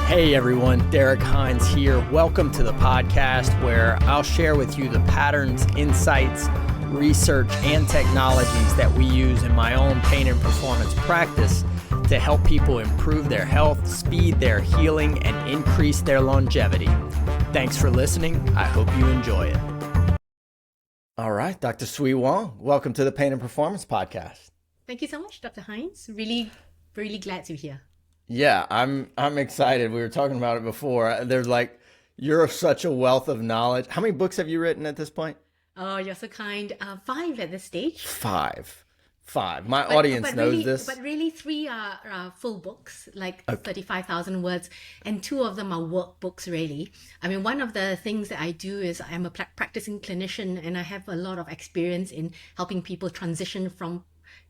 Hey everyone, Derek Hines here. Welcome to the podcast where I'll share with you the patterns, insights, research, and technologies that we use in my own pain and performance practice to help people improve their health, speed their healing, and increase their longevity. Thanks for listening. I hope you enjoy it. All right, Dr. Sui Wong, welcome to the Pain and Performance Podcast. Thank you so much, Dr. Hines. Really glad to be here. Yeah, I'm excited. We were talking about it before. You're such a wealth of knowledge. How many books have you written at this point? Oh, you're so kind. 5 at this stage. Five. My audience knows this. But really 3 are full books, like 35,000 words, and 2 of them are workbooks, really. I mean, one of the things that I do is I'm a practicing clinician, and I have a lot of experience in helping people transition from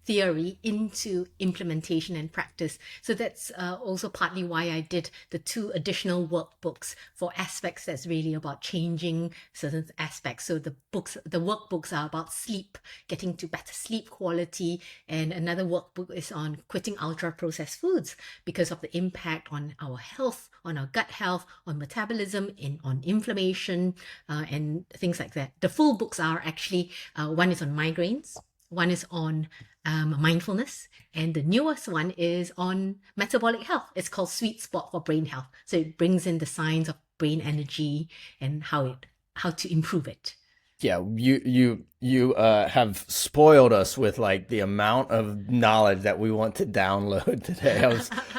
theory into implementation and practice. So that's also partly why I did the 2 additional workbooks for aspects that's really about changing certain aspects. So the workbooks are about sleep, getting to better sleep quality, and another workbook is on quitting ultra-processed foods because of the impact on our health, on our gut health, on metabolism, on inflammation, and things like that. The full books are actually, one is on migraines, one is on mindfulness, and the newest one is on metabolic health. It's called Sweet Spot for Brain Health. So it brings in the science of brain energy and how to improve it. Yeah, you have spoiled us with like the amount of knowledge that we want to download today.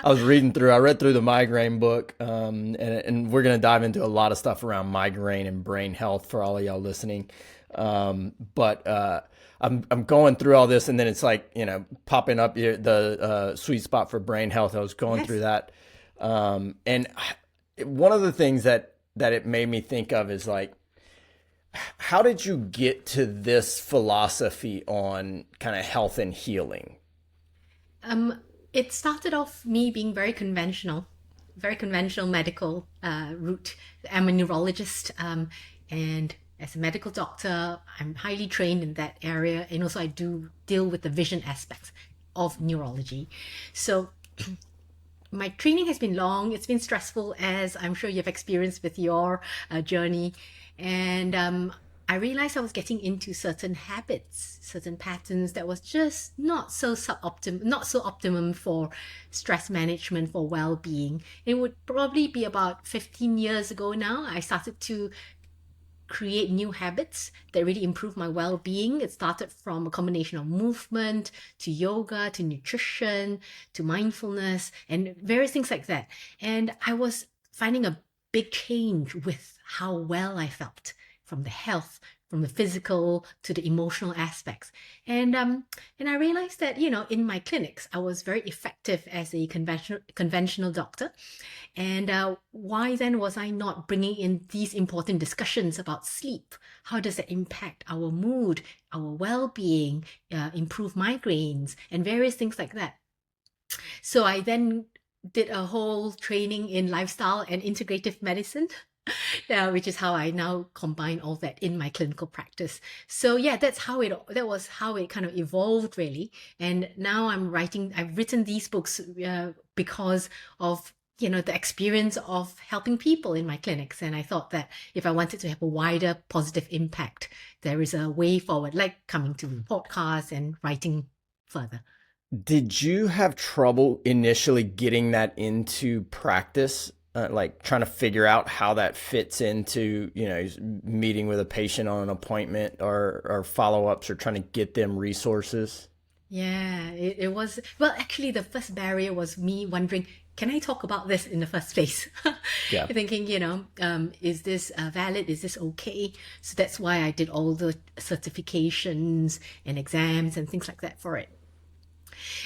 I read through the migraine book, and we're gonna dive into a lot of stuff around migraine and brain health for all of y'all listening. I'm going through all this, and then it's like, popping up here, the sweet spot for brain health. I was going through that. And one of the things that it made me think of is like, how did you get to this philosophy on kind of health and healing? It started off me being very conventional medical route. I'm a neurologist, and as a medical doctor, I'm highly trained in that area, and also I do deal with the vision aspects of neurology. So my training has been long, it's been stressful, as I'm sure you've experienced with your journey, and I realized I was getting into certain habits, certain patterns that was just not so optimum for stress management, for well-being. It would probably be about 15 years ago now, I started to create new habits that really improve my well-being. It started from a combination of movement to yoga to nutrition to mindfulness and various things like that. And I was finding a big change with how well I felt, from the health, from the physical to the emotional aspects. And I realized that, in my clinics, I was very effective as a conventional doctor. And why then was I not bringing in these important discussions about sleep? How does that impact our mood, our well-being, improve migraines, and various things like that? So I then did a whole training in lifestyle and integrative medicine. Yeah, which is how I now combine all that in my clinical practice. So yeah, that was how it kind of evolved, really. And now I've written these books because of the experience of helping people in my clinics. And I thought that if I wanted to have a wider positive impact, there is a way forward, like coming to podcasts and writing further. Did you have trouble initially getting that into practice? Like trying to figure out how that fits into, meeting with a patient on an appointment or follow-ups, or trying to get them resources? Yeah, it was, well, actually the first barrier was me wondering, can I talk about this in the first place? Yeah. Thinking, is this valid? Is this okay? So that's why I did all the certifications and exams and things like that for it.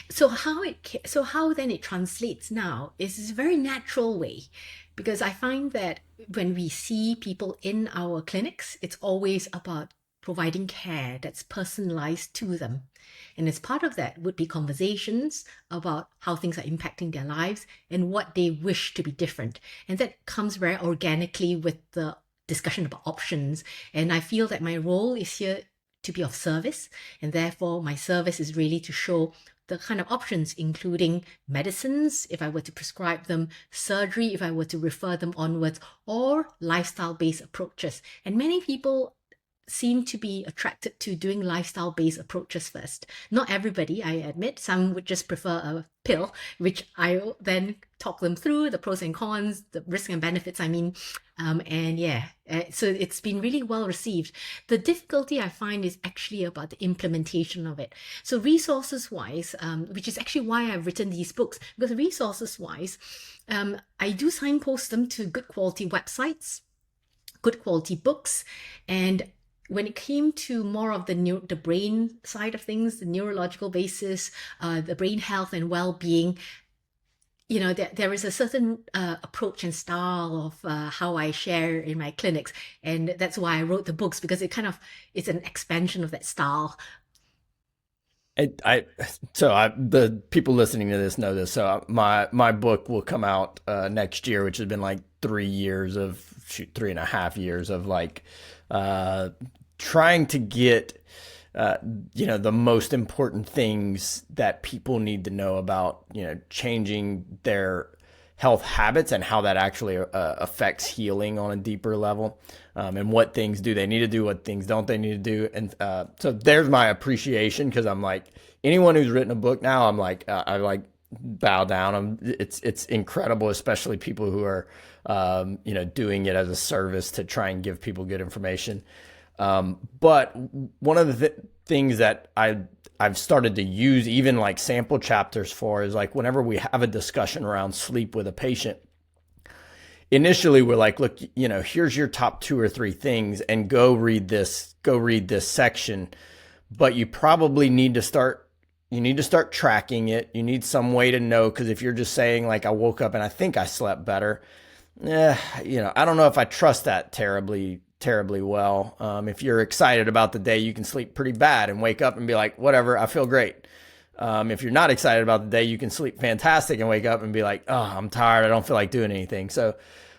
So how then it translates now is this very natural way, because I find that when we see people in our clinics, it's always about providing care that's personalized to them. And as part of that would be conversations about how things are impacting their lives and what they wish to be different. And that comes very organically with the discussion about options. And I feel that my role is here to be of service, and therefore my service is really to show the kind of options, including medicines, if I were to prescribe them, surgery, if I were to refer them onwards, or lifestyle-based approaches. And many people seem to be attracted to doing lifestyle-based approaches first. Not everybody, I admit. Some would just prefer a pill, which I then talk them through, the pros and cons, the risks and benefits, so it's been really well received. The difficulty I find is actually about the implementation of it. So resources-wise, which is actually why I've written these books, because resources-wise, I do signpost them to good quality websites, good quality books, and when it came to more of the brain side of things, the neurological basis, the brain health and well-being, there is a certain approach and style of how I share in my clinics. And that's why I wrote the books, because it's an expansion of that style. The people listening to this know this. So my book will come out next year, which has been like 3.5 years of like trying to get the most important things that people need to know about changing their health habits and how that actually affects healing on a deeper level, and what things do they need to do, what things don't they need to do. And so there's my appreciation, because I'm like, anyone who's written a book now, I'm like, I like bow down. It's incredible, especially people who are doing it as a service to try and give people good information. But one of the things that I've started to use even like sample chapters for is like whenever we have a discussion around sleep with a patient, initially we're like, look, here's your top 2 or 3 things and go read this section. But you probably need to start tracking it. You need some way to know, because if you're just saying like, I woke up and I think I slept better, I don't know if I trust that terribly well. If you're excited about the day, you can sleep pretty bad and wake up and be like, whatever, I feel great. If you're not excited about the day, you can sleep fantastic and wake up and be like, oh, I'm tired, I don't feel like doing anything. So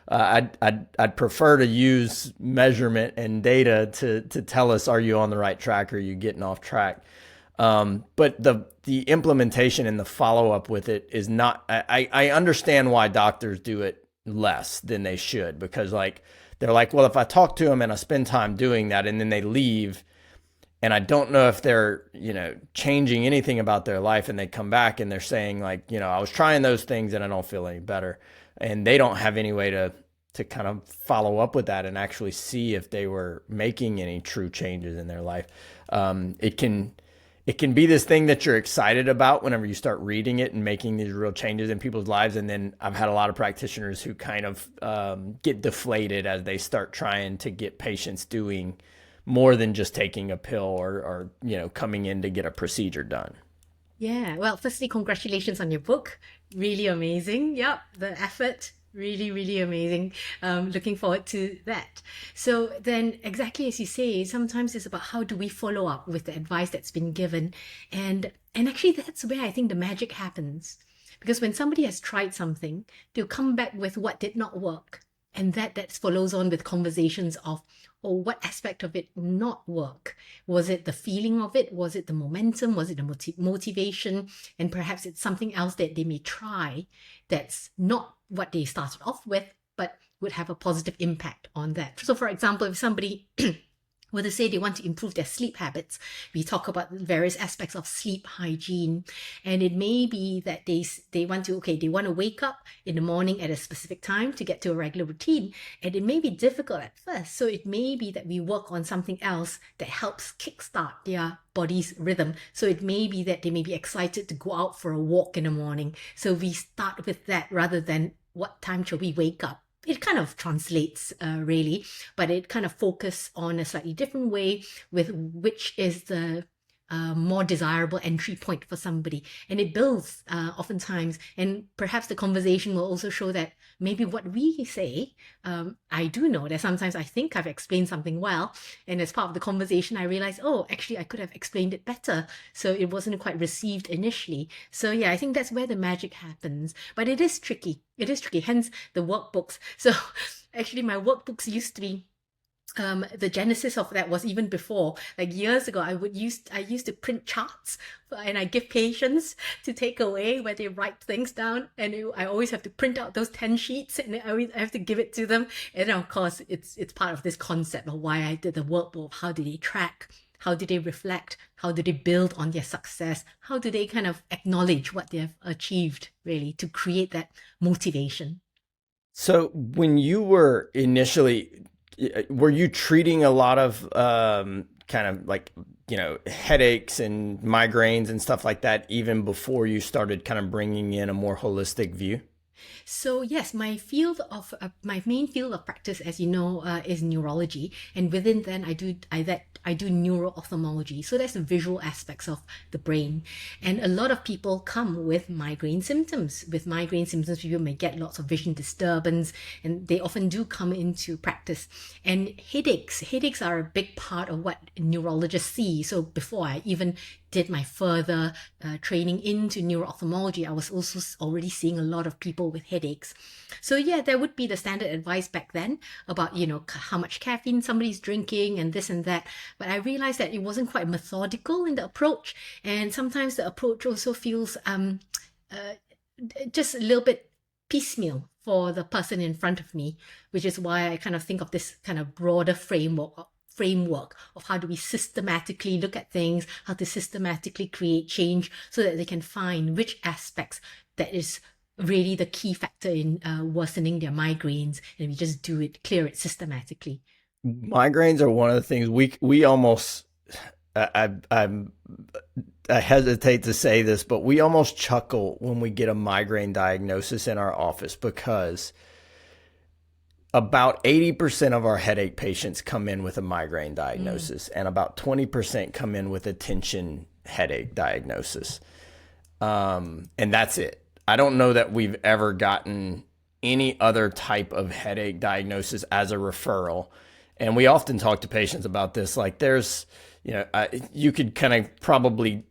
I'd prefer to use measurement and data to tell us, are you on the right track or are you getting off track? But the implementation and the follow-up with it is not, I understand why doctors do it less than they should, because like, they're like, well, if I talk to them and I spend time doing that and then they leave and I don't know if they're, changing anything about their life, and they come back and they're saying like, I was trying those things and I don't feel any better. And they don't have any way to kind of follow up with that and actually see if they were making any true changes in their life. It can be this thing that you're excited about whenever you start reading it and making these real changes in people's lives. And then I've had a lot of practitioners who kind of get deflated as they start trying to get patients doing more than just taking a pill or coming in to get a procedure done. Yeah. Well, firstly, congratulations on your book. Really amazing. Yep. The effort. Really, really amazing. Looking forward to that. So then, exactly as you say, sometimes it's about how do we follow up with the advice that's been given. And actually, that's where I think the magic happens. Because when somebody has tried something, they'll come back with what did not work. And that follows on with conversations of, what aspect of it not work? Was it the feeling of it? Was it the momentum? Was it the motivation? And perhaps it's something else that they may try that's not what they started off with, but would have a positive impact on that. So for example, if somebody were to say they want to improve their sleep habits, we talk about various aspects of sleep hygiene. And it may be that they want to wake up in the morning at a specific time to get to a regular routine. And it may be difficult at first. So it may be that we work on something else that helps kickstart their body's rhythm. So it may be that they may be excited to go out for a walk in the morning. So we start with that rather than what time shall we wake up. It kind of translates really, but it kind of focuses on a slightly different way with which is the more desirable entry point for somebody. And it builds oftentimes, and perhaps the conversation will also show that maybe what we say, I do know that sometimes I think I've explained something well, and as part of the conversation I realized, actually I could have explained it better, so it wasn't quite received initially. So yeah, I think that's where the magic happens, but it is tricky, hence the workbooks. So actually my workbooks used to be the genesis of that was even before, like years ago. I used to print charts, and I give patients to take away where they write things down, and I always have to print out those 10 sheets, and I have to give it to them. And of course, it's part of this concept of why I did the workbook. How do they track? How do they reflect? How do they build on their success? How do they kind of acknowledge what they've achieved, really, to create that motivation? So when you were initially, were you treating a lot of kind of like, headaches and migraines and stuff like that even before you started kind of bringing in a more holistic view? So yes, my main field of practice, as you know, is neurology, and within then I do neuro-ophthalmology. So that's the visual aspects of the brain, and a lot of people come with migraine symptoms. With migraine symptoms, people may get lots of vision disturbance, and they often do come into practice. And headaches are a big part of what neurologists see. So before I even did my further training into neuro-ophthalmology, I was also already seeing a lot of people with headaches. So yeah, there would be the standard advice back then about, how much caffeine somebody's drinking and this and that. But I realized that it wasn't quite methodical in the approach. And sometimes the approach also feels just a little bit piecemeal for the person in front of me, which is why I kind of think of this kind of broader framework of how do we systematically look at things, how to systematically create change so that they can find which aspects that is really the key factor in worsening their migraines, and we just clear it systematically. Migraines are one of the things we almost, I hesitate to say this, but we almost chuckle when we get a migraine diagnosis in our office, because about 80% of our headache patients come in with a migraine diagnosis, and about 20% come in with a tension headache diagnosis. And that's it. I don't know that we've ever gotten any other type of headache diagnosis as a referral. And we often talk to patients about this. Like there's, you could kind of probably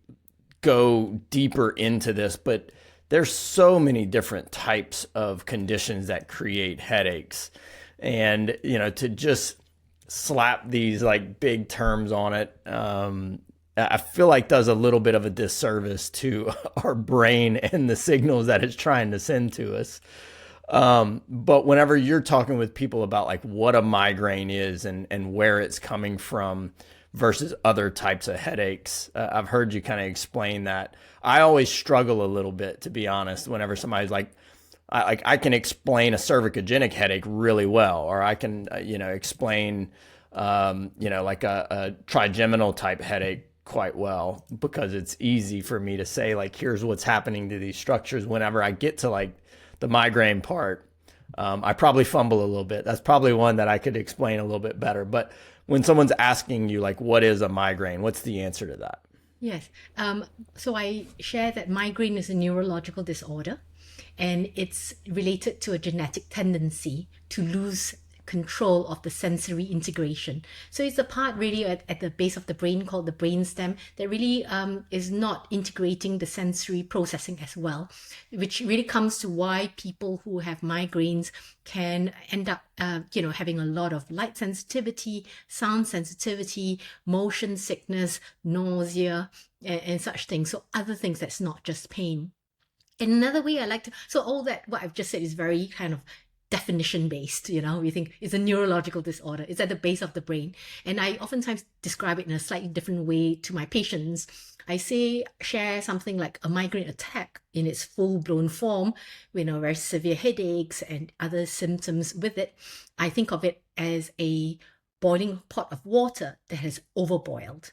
go deeper into this, but there's so many different types of conditions that create headaches. And, to just slap these like big terms on it, I feel like does a little bit of a disservice to our brain and the signals that it's trying to send to us. But whenever you're talking with people about like what a migraine is and where it's coming from versus other types of headaches, I've heard you kind of explain that. I always struggle a little bit, to be honest, whenever somebody's like, I can explain a cervicogenic headache really well, or I can, explain, like a trigeminal type headache quite well, because it's easy for me to say like, here's what's happening to these structures. Whenever I get to like the migraine part, I probably fumble a little bit. That's probably one that I could explain a little bit better. But when someone's asking you like, what is a migraine? What's the answer to that? Yes. So I share that migraine is a neurological disorder, and it's related to a genetic tendency to lose control of the sensory integration. So it's a part really at the base of the brain called the brainstem that really is not integrating the sensory processing as well, which really comes to why people who have migraines can end up, having a lot of light sensitivity, sound sensitivity, motion sickness, nausea, and such things. So other things that's not just pain. In another way, so all that, what I've just said is very kind of definition based, we think it's a neurological disorder. It's at the base of the brain. And I oftentimes describe it in a slightly different way to my patients. I share something like a migraine attack in its full-blown form, very severe headaches and other symptoms with it. I think of it as a boiling pot of water that has overboiled.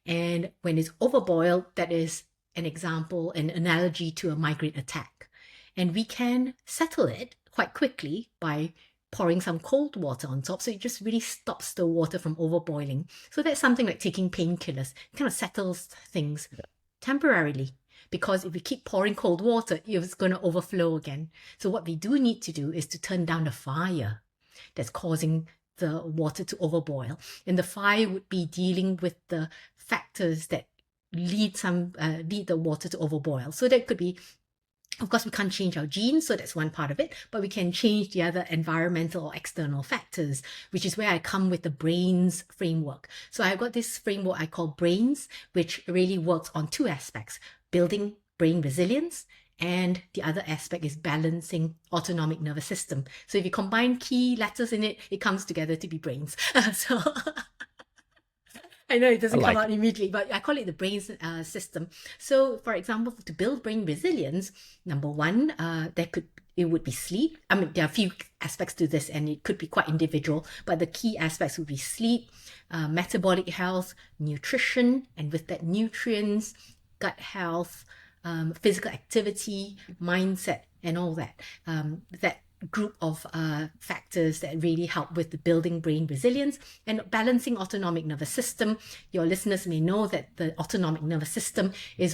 And when it's overboiled, that is an example, an analogy to a migraine attack. And we can settle it quite quickly by pouring some cold water on top. So it just really stops the water from overboiling. So that's something like taking painkillers. It kind of settles things temporarily, because if we keep pouring cold water, it's going to overflow again. So what we do need to do is to turn down the fire that's causing the water to overboil. And the fire would be dealing with the factors that lead the water to overboil. So that could be Of course, we can't change our genes, so that's one part of it, but we can change the other environmental or external factors, which is where I come with the brains framework. So I've got this framework I call brains, which really works on two aspects: building brain resilience, and the other aspect is balancing autonomic nervous system. So if you combine key letters in it, it comes together to be brains. So I know it doesn't come out immediately, but I call it the brain system. So, for example, to build brain resilience, number one, it would be sleep. I mean, there are a few aspects to this, and it could be quite individual, but the key aspects would be sleep, metabolic health, nutrition, and with that, nutrients, gut health, physical activity, mindset, and all that. That group of factors that really help with the building brain resilience and balancing autonomic nervous system. Your listeners may know that the autonomic nervous system is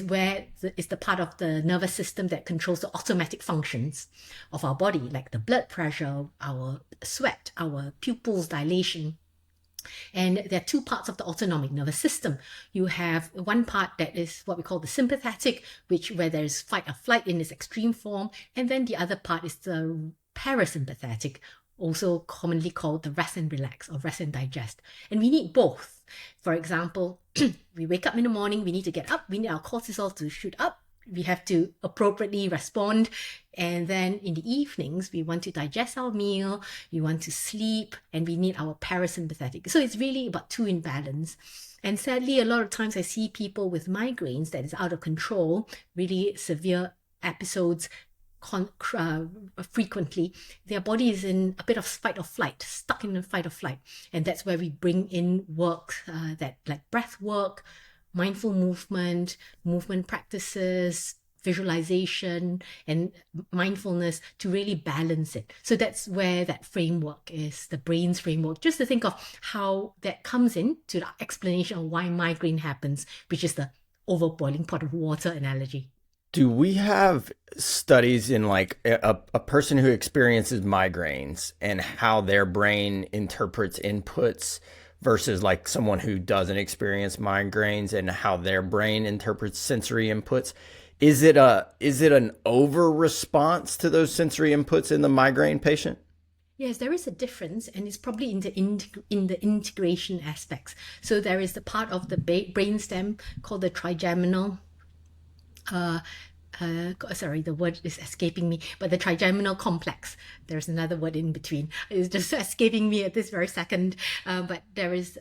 is the part of the nervous system that controls the automatic functions of our body, like the blood pressure, our sweat, our pupils dilation. And there are two parts of the autonomic nervous system. You have one part that is what we call the sympathetic, where there's fight or flight in its extreme form. And then the other part is the parasympathetic, also commonly called the rest and relax or rest and digest. And we need both. For example, we wake up in the morning, we need to get up, we need our cortisol to shoot up. We have to appropriately respond. And then in the evenings, we want to digest our meal, we want to sleep, and we need our parasympathetic. So it's really about two in balance. And sadly, a lot of times I see people with migraines that is out of control, really severe episodes, frequently. Their body is in a bit of fight or flight, stuck in a fight or flight. And that's where we bring in work that like breath work, mindful movement practices, visualization, and mindfulness to really balance it. So that's where that framework is, the brain's framework, just to think of how that comes in to the explanation of why migraine happens, which is the overboiling pot of water analogy. Do we have studies in like a person who experiences migraines and how their brain interprets inputs versus like someone who doesn't experience migraines and how their brain interprets sensory inputs? Is it an over response to those sensory inputs in the migraine patient? Yes, there is a difference, and it's probably in the integration aspects. So there is the part of the brainstem called the trigeminal. Sorry, the word is escaping me, but the trigeminal complex. There's another word in between. It's just escaping me at this very second. But there is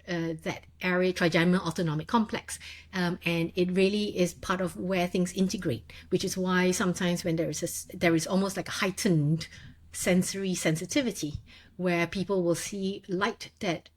that area, trigeminal autonomic complex, and it really is part of where things integrate. Which is why sometimes when there is almost like a heightened sensory sensitivity, where people will see light that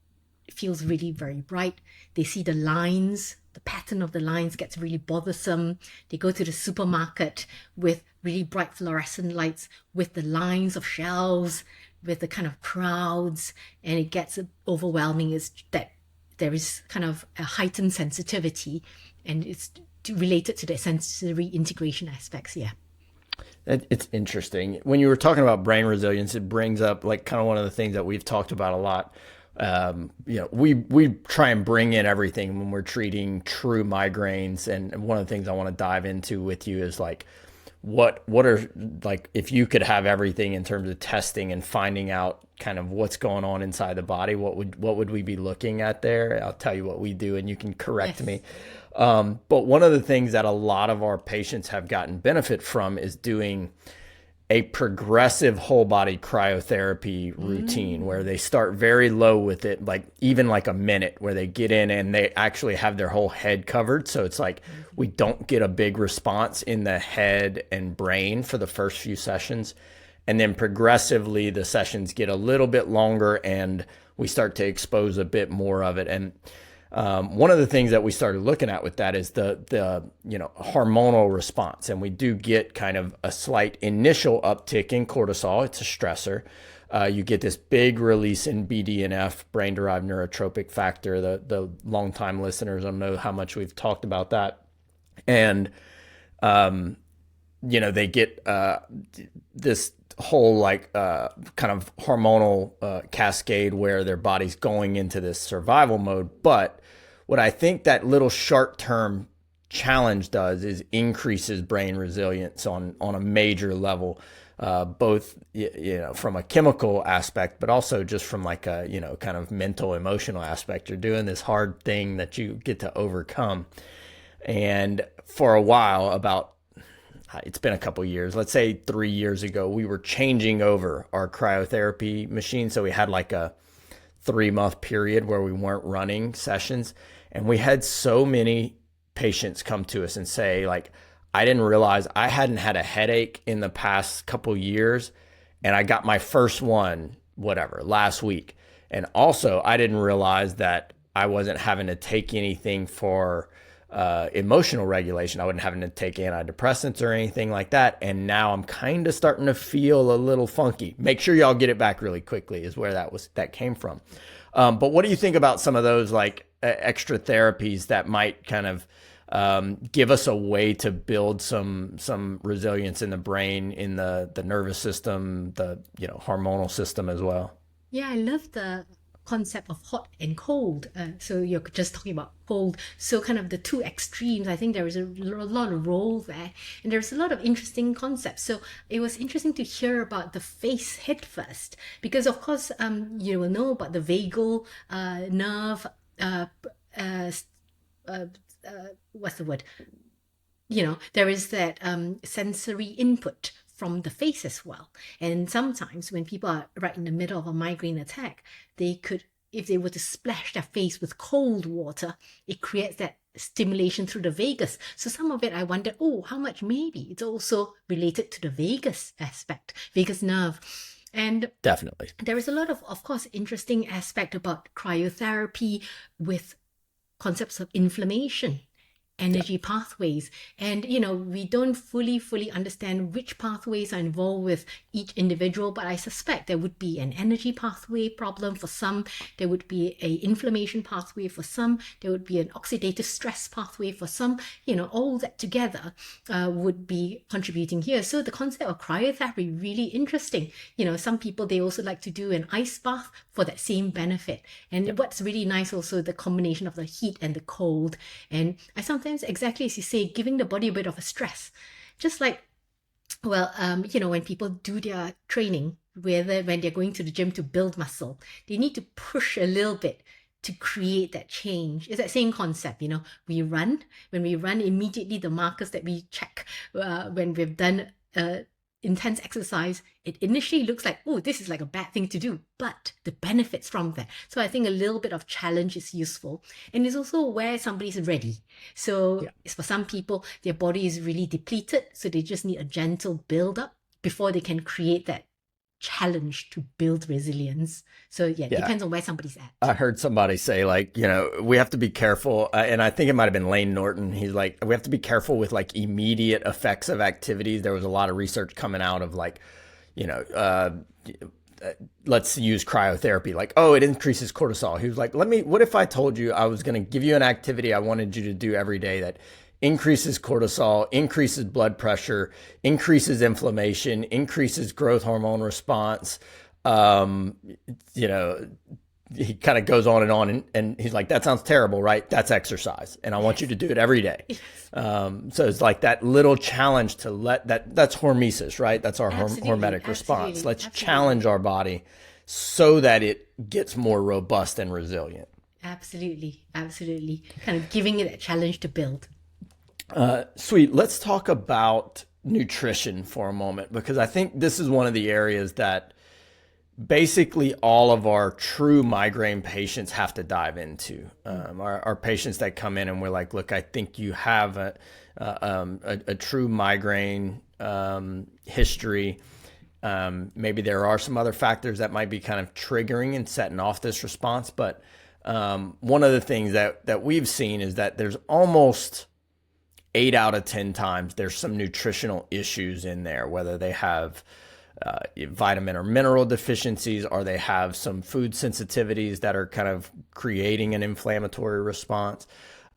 feels really very bright. They see the lines. The pattern of the lines gets really bothersome. They go to the supermarket with really bright fluorescent lights, with the lines of shelves, with the kind of crowds, and it gets overwhelming. Is that there is kind of a heightened sensitivity, and it's related to the sensory integration aspects. Yeah. It's interesting. When you were talking about brain resilience, it brings up like kind of one of the things that we've talked about a lot. We try and bring in everything when we're treating true migraines. And one of the things I want to dive into with you is like, what are like, if you could have everything in terms of testing and finding out kind of what's going on inside the body, what would we be looking at there? I'll tell you what we do and you can correct me. But one of the things that a lot of our patients have gotten benefit from is doing a progressive whole body cryotherapy routine where they start very low with it, like even like a minute, where they get in and they actually have their whole head covered. So it's like we don't get a big response in the head and brain for the first few sessions. And then progressively the sessions get a little bit longer and we start to expose a bit more of it. And one of the things that we started looking at with that is the hormonal response, and we do get kind of a slight initial uptick in cortisol. It's a stressor. You get this big release in BDNF, brain-derived neurotropic factor. The longtime listeners will know how much we've talked about that, and they get this whole kind of hormonal cascade where their body's going into this survival mode. But what I think that little short-term challenge does is increases brain resilience on a major level, both from a chemical aspect, but also just from like a kind of mental, emotional aspect. You're doing this hard thing that you get to overcome. And for a while, it's been a couple years, let's say 3 years ago, we were changing over our cryotherapy machine. So we had like a 3-month period where we weren't running sessions, and we had so many patients come to us and say, like, I didn't realize I hadn't had a headache in the past couple years, and I got my first one, last week. And also, I didn't realize that I wasn't having to take anything for emotional regulation. I wasn't having to take antidepressants or anything like that. And now I'm kind of starting to feel a little funky. Make sure y'all get it back really quickly is where that came from. But what do you think about some of those like extra therapies that might kind of give us a way to build some resilience in the brain, in the nervous system, the hormonal system as well? Yeah, I love the concept of hot and cold. So you're just talking about cold. So kind of the two extremes, I think there is a lot of role there. And there's a lot of interesting concepts. So it was interesting to hear about the face head first, because of course, you will know about the vagal nerve, what's the word? There is that sensory input from the face as well. And sometimes when people are right in the middle of a migraine attack, they could, if they were to splash their face with cold water, it creates that stimulation through the vagus. So some of it, I wonder, how much maybe it's also related to the vagus aspect, vagus nerve. And definitely, there is a lot of course, interesting aspect about cryotherapy with concepts of inflammation, energy pathways. And, we don't fully understand which pathways are involved with each individual, but I suspect there would be an energy pathway problem for some, there would be a inflammation pathway for some, there would be an oxidative stress pathway for some, all that together would be contributing here. So the concept of cryotherapy, really interesting. Some people, they also like to do an ice bath for that same benefit. And what's really nice also, the combination of the heat and the cold. And I sometimes, exactly as you say, giving the body a bit of a stress. Just like, when people do their training, when they're going to the gym to build muscle, they need to push a little bit to create that change. It's that same concept, we run. When we run, immediately the markers that we check when we've done intense exercise, it initially looks like, this is like a bad thing to do, but the benefits from that. So I think a little bit of challenge is useful. And it's also where somebody's ready. So for some people, their body is really depleted, so they just need a gentle build up before they can create that challenge to build resilience. So it depends on where somebody's at. I heard somebody say, like, we have to be careful, and I think it might have been Lane Norton. He's like, we have to be careful with like immediate effects of activities. There was a lot of research coming out of like, let's use cryotherapy, like, it increases cortisol. He was like, what if I told you I was going to give you an activity I wanted you to do every day that increases cortisol, increases blood pressure, increases inflammation, increases growth hormone response. He kind of goes on, and he's like, that sounds terrible, right? That's exercise. And I want you to do it every day. So it's like that little challenge to that's hormesis, right? That's our hormetic response. Let's challenge our body so that it gets more robust and resilient. Absolutely. Kind of giving it a challenge to build. Sweet. Let's talk about nutrition for a moment, because I think this is one of the areas that basically all of our true migraine patients have to dive into. Our patients that come in and we're like, look, I think you have a true migraine history. Maybe there are some other factors that might be kind of triggering and setting off this response. But one of the things that we've seen is that there's almost 8 out of 10 times there's some nutritional issues in there, whether they have vitamin or mineral deficiencies, or they have some food sensitivities that are kind of creating an inflammatory response.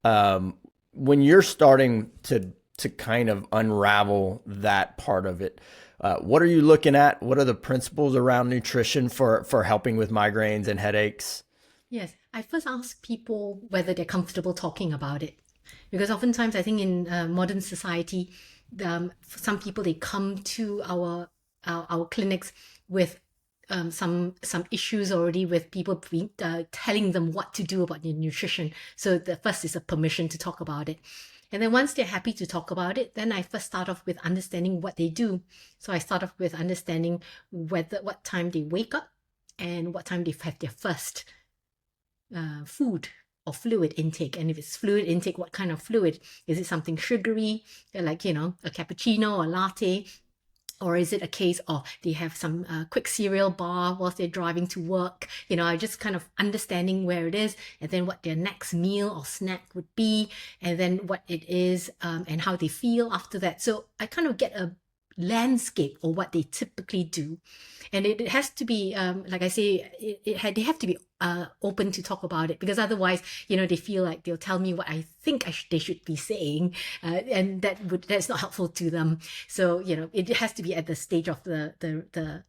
When you're starting to kind of unravel that part of it, what are you looking at? What are the principles around nutrition for helping with migraines and headaches? Yes, I first ask people whether they're comfortable talking about it. Because oftentimes I think in modern society, for some people, they come to our clinics with some issues already, with people telling them what to do about their nutrition. So the first is a permission to talk about it. And then once they're happy to talk about it, then I first start off with understanding what they do. So I start off with understanding what time they wake up and what time they have their first food or fluid intake. And if it's fluid intake, what kind of fluid? Is it something sugary, like, a cappuccino or latte? Or is it a case of they have some quick cereal bar whilst they're driving to work? I just kind of understanding where it is, and then what their next meal or snack would be, and then what it is, and how they feel after that. So I kind of get a landscape or what they typically do. And it has to be, like I say, they have to be open to talk about it, because otherwise, they feel like they'll tell me what I think they should be saying, and that's not helpful to them. So, it has to be at the stage of the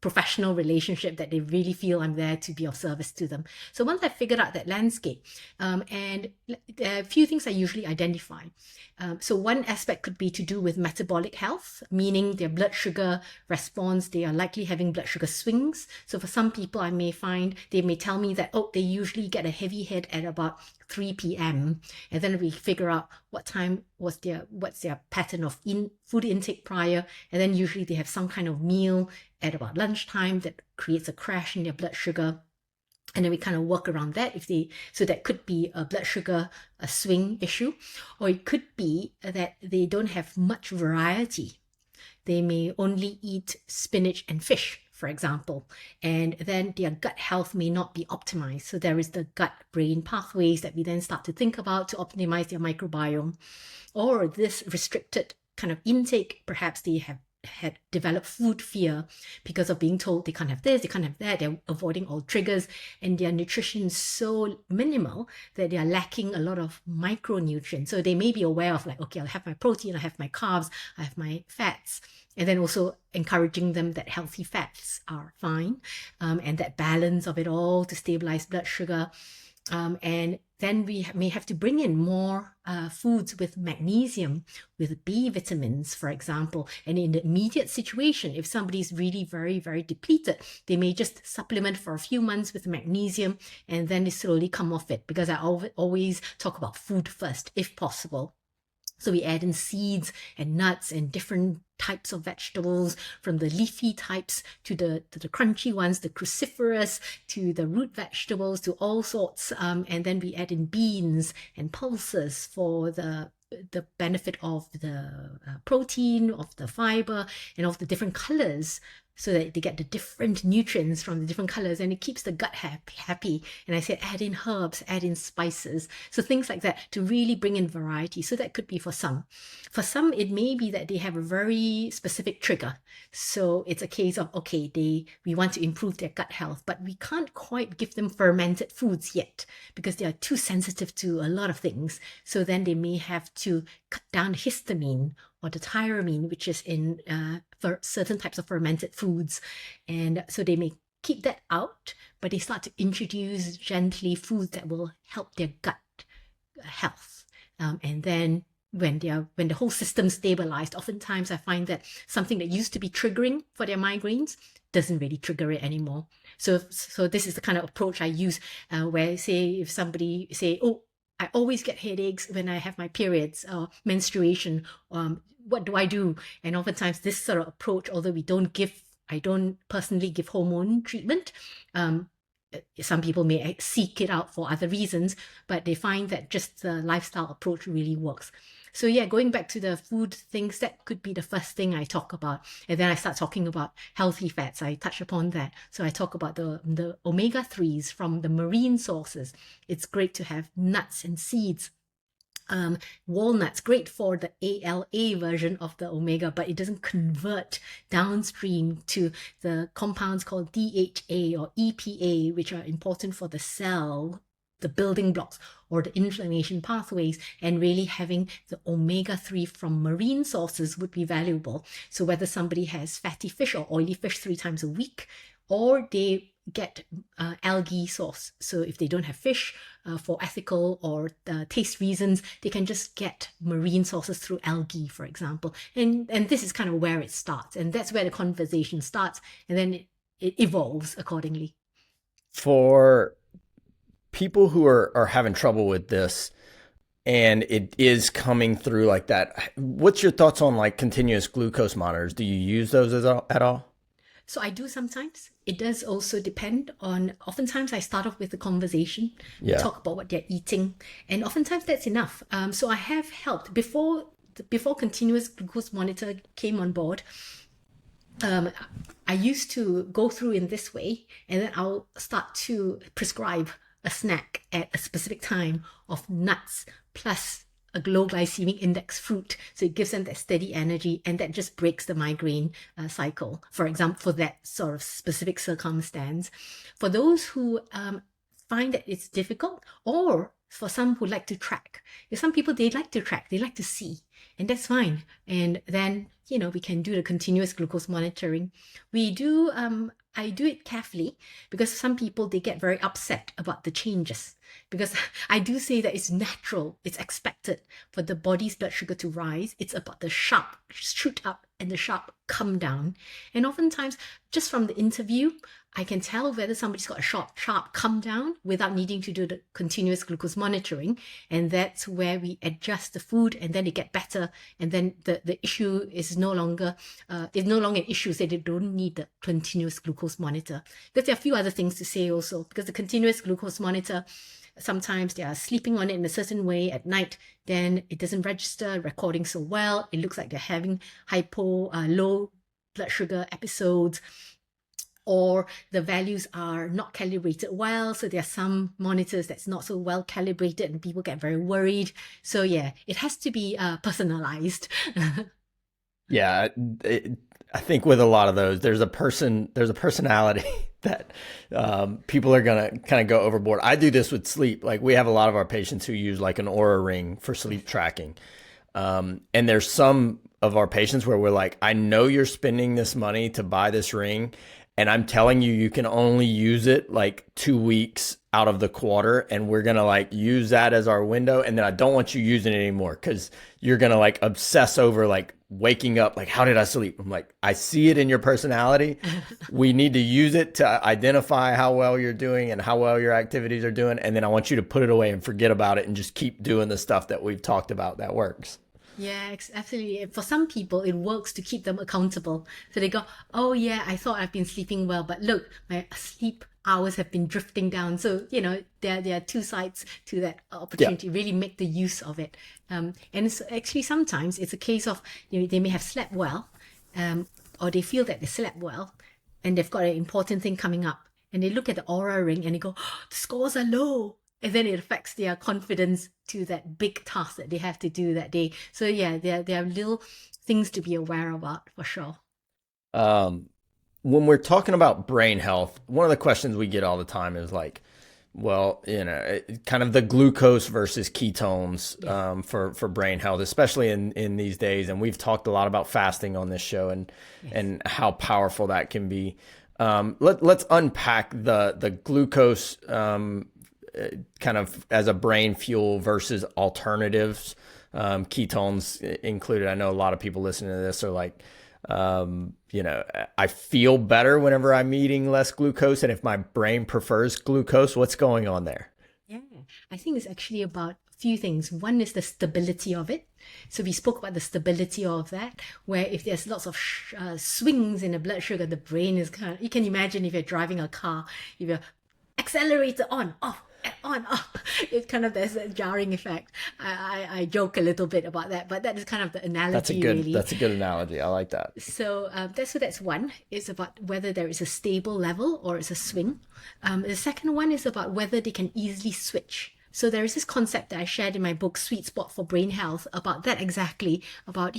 professional relationship that they really feel I'm there to be of service to them. So once I figured out that landscape, and a few things I usually identify. So one aspect could be to do with metabolic health, meaning their blood sugar response. They are likely having blood sugar swings. So for some people, I may find they may tell me that, they usually get a heavy head at about 3 p.m. And then we figure out what time what's their pattern of food intake prior. And then usually they have some kind of meal at about lunchtime that creates a crash in their blood sugar. And then we kind of work around that so that could be a blood sugar, a swing issue, or it could be that they don't have much variety. They may only eat spinach and fish, for example, and then their gut health may not be optimized. So there is the gut-brain pathways that we then start to think about to optimize their microbiome. Or this restricted kind of intake, perhaps they had developed food fear because of being told they can't have this, they can't have that. They're avoiding all triggers, and their nutrition is so minimal that they are lacking a lot of micronutrients. So they may be aware of, like, okay, I'll have my protein, I have my carbs, I have my fats, and then also encouraging them that healthy fats are fine, and that balance of it all to stabilize blood sugar. And then we may have to bring in more foods with magnesium, with B vitamins, for example. And in the immediate situation, if somebody's really very, very depleted, they may just supplement for a few months with magnesium, and then they slowly come off it, because I always talk about food first, if possible. So we add in seeds and nuts and different types of vegetables, from the leafy types to the crunchy ones, the cruciferous, to the root vegetables, to all sorts. And then we add in beans and pulses for the benefit of the protein, of the fiber, and of the different colors, so that they get the different nutrients from the different colors, and it keeps the gut happy. And I said, add in herbs, add in spices. So things like that to really bring in variety. So that could be for some. For some, it may be that they have a very specific trigger. So it's a case of, okay, we want to improve their gut health, but we can't quite give them fermented foods yet, because they are too sensitive to a lot of things. So then they may have to cut down histamine or the tyramine, which is in for certain types of fermented foods. And so they may keep that out, but they start to introduce gently foods that will help their gut health. And then when the whole system stabilized, oftentimes I find that something that used to be triggering for their migraines doesn't really trigger it anymore. So this is the kind of approach I use, where, say, if somebody say, I always get headaches when I have my periods or menstruation, what do I do? And oftentimes this sort of approach, although I don't personally give hormone treatment. Some people may seek it out for other reasons, but they find that just the lifestyle approach really works. So yeah, going back to the food things, that could be the first thing I talk about. And then I start talking about healthy fats. I touch upon that. So I talk about the omega-3s from the marine sources. It's great to have nuts and seeds. Walnuts, great for the ALA version of the omega, but it doesn't convert downstream to the compounds called DHA or EPA, which are important for the cell, the building blocks or the inflammation pathways. And really having the omega-3 from marine sources would be valuable. So whether somebody has fatty fish or oily fish 3 times a week, or they get algae source. So if they don't have fish for ethical or taste reasons, they can just get marine sources through algae, for example. And this is kind of where it starts. And that's where the conversation starts. And then it evolves accordingly. For people who are having trouble with this, and it is coming through like that, what's your thoughts on like continuous glucose monitors? Do you use those at all? So I do sometimes. It does also depend on, oftentimes I start off with the conversation, talk about what they're eating, and oftentimes that's enough. So I have helped before continuous glucose monitor came on board. I used to go through in this way, and then I'll start to prescribe a snack at a specific time of nuts plus a low glycemic index fruit. So it gives them that steady energy, and that just breaks the migraine cycle, for example, for that sort of specific circumstance. For those who find that it's difficult, or for some who like to track. There's some people, they like to track, they like to see, and that's fine. And then, we can do the continuous glucose monitoring. I do it carefully because some people, they get very upset about the changes, because I do say that it's natural, it's expected for the body's blood sugar to rise. It's about the sharp shoot up and the sharp come down. And oftentimes, just from the interview, I can tell whether somebody's got a sharp come down without needing to do the continuous glucose monitoring. And that's where we adjust the food, and then they get better. And then the issue is no longer an issue, so they don't need the continuous glucose monitor. Because there are a few other things to say also, because the continuous glucose monitor, sometimes they are sleeping on it in a certain way at night, then it doesn't register recording so well. It looks like they're having low blood sugar episodes, or the values are not calibrated well. So there are some monitors that's not so well calibrated, and people get very worried. So yeah, it has to be personalized. Yeah, I think with a lot of those, there's a personality that people are gonna kind of go overboard. I do this with sleep. Like, we have a lot of our patients who use like an Aura ring for sleep tracking, and there's some of our patients where we're like, I know you're spending this money to buy this ring, and I'm telling you, you can only use it like 2 weeks out of the quarter, and we're going to like use that as our window. And then I don't want you using it anymore, because you're going to like obsess over like waking up, like, how did I sleep? I'm like, I see it in your personality. We need to use it to identify how well you're doing and how well your activities are doing. And then I want you to put it away and forget about it and just keep doing the stuff that we've talked about that works. Yeah, absolutely. For some people, it works to keep them accountable. So they go, oh yeah, I thought I've been sleeping well, but look, my sleep hours have been drifting down. So, there are two sides to that opportunity. Yeah. Really make the use of it. And it's actually, sometimes it's a case of, they may have slept well, or they feel that they slept well, and they've got an important thing coming up. And they look at the Aura ring and they go, oh, the scores are low. And then it affects their confidence to that big task that they have to do that day. So yeah, there are little things to be aware about, for sure. When we're talking about brain health, one of the questions we get all the time is like, well, kind of the glucose versus ketones for brain health, especially in these days. And we've talked a lot about fasting on this show, and how powerful that can be. Let's unpack the glucose kind of as a brain fuel versus alternatives, ketones included. I know a lot of people listening to this are like, I feel better whenever I'm eating less glucose. And if my brain prefers glucose, what's going on there? Yeah, I think it's actually about a few things. One is the stability of it. So we spoke about the stability of that, where if there's lots of swings in the blood sugar, the brain is you can imagine if you're driving a car, if you're accelerator on, off, on, off, it kind of, there's a jarring effect. I joke a little bit about that, but that is kind of the analogy. That's a good analogy. I like that. So that's one. It's about whether there is a stable level or it's a swing. The second one is about whether they can easily switch. So there is this concept that I shared in my book, Sweet Spot for Brain Health, about that exactly, about,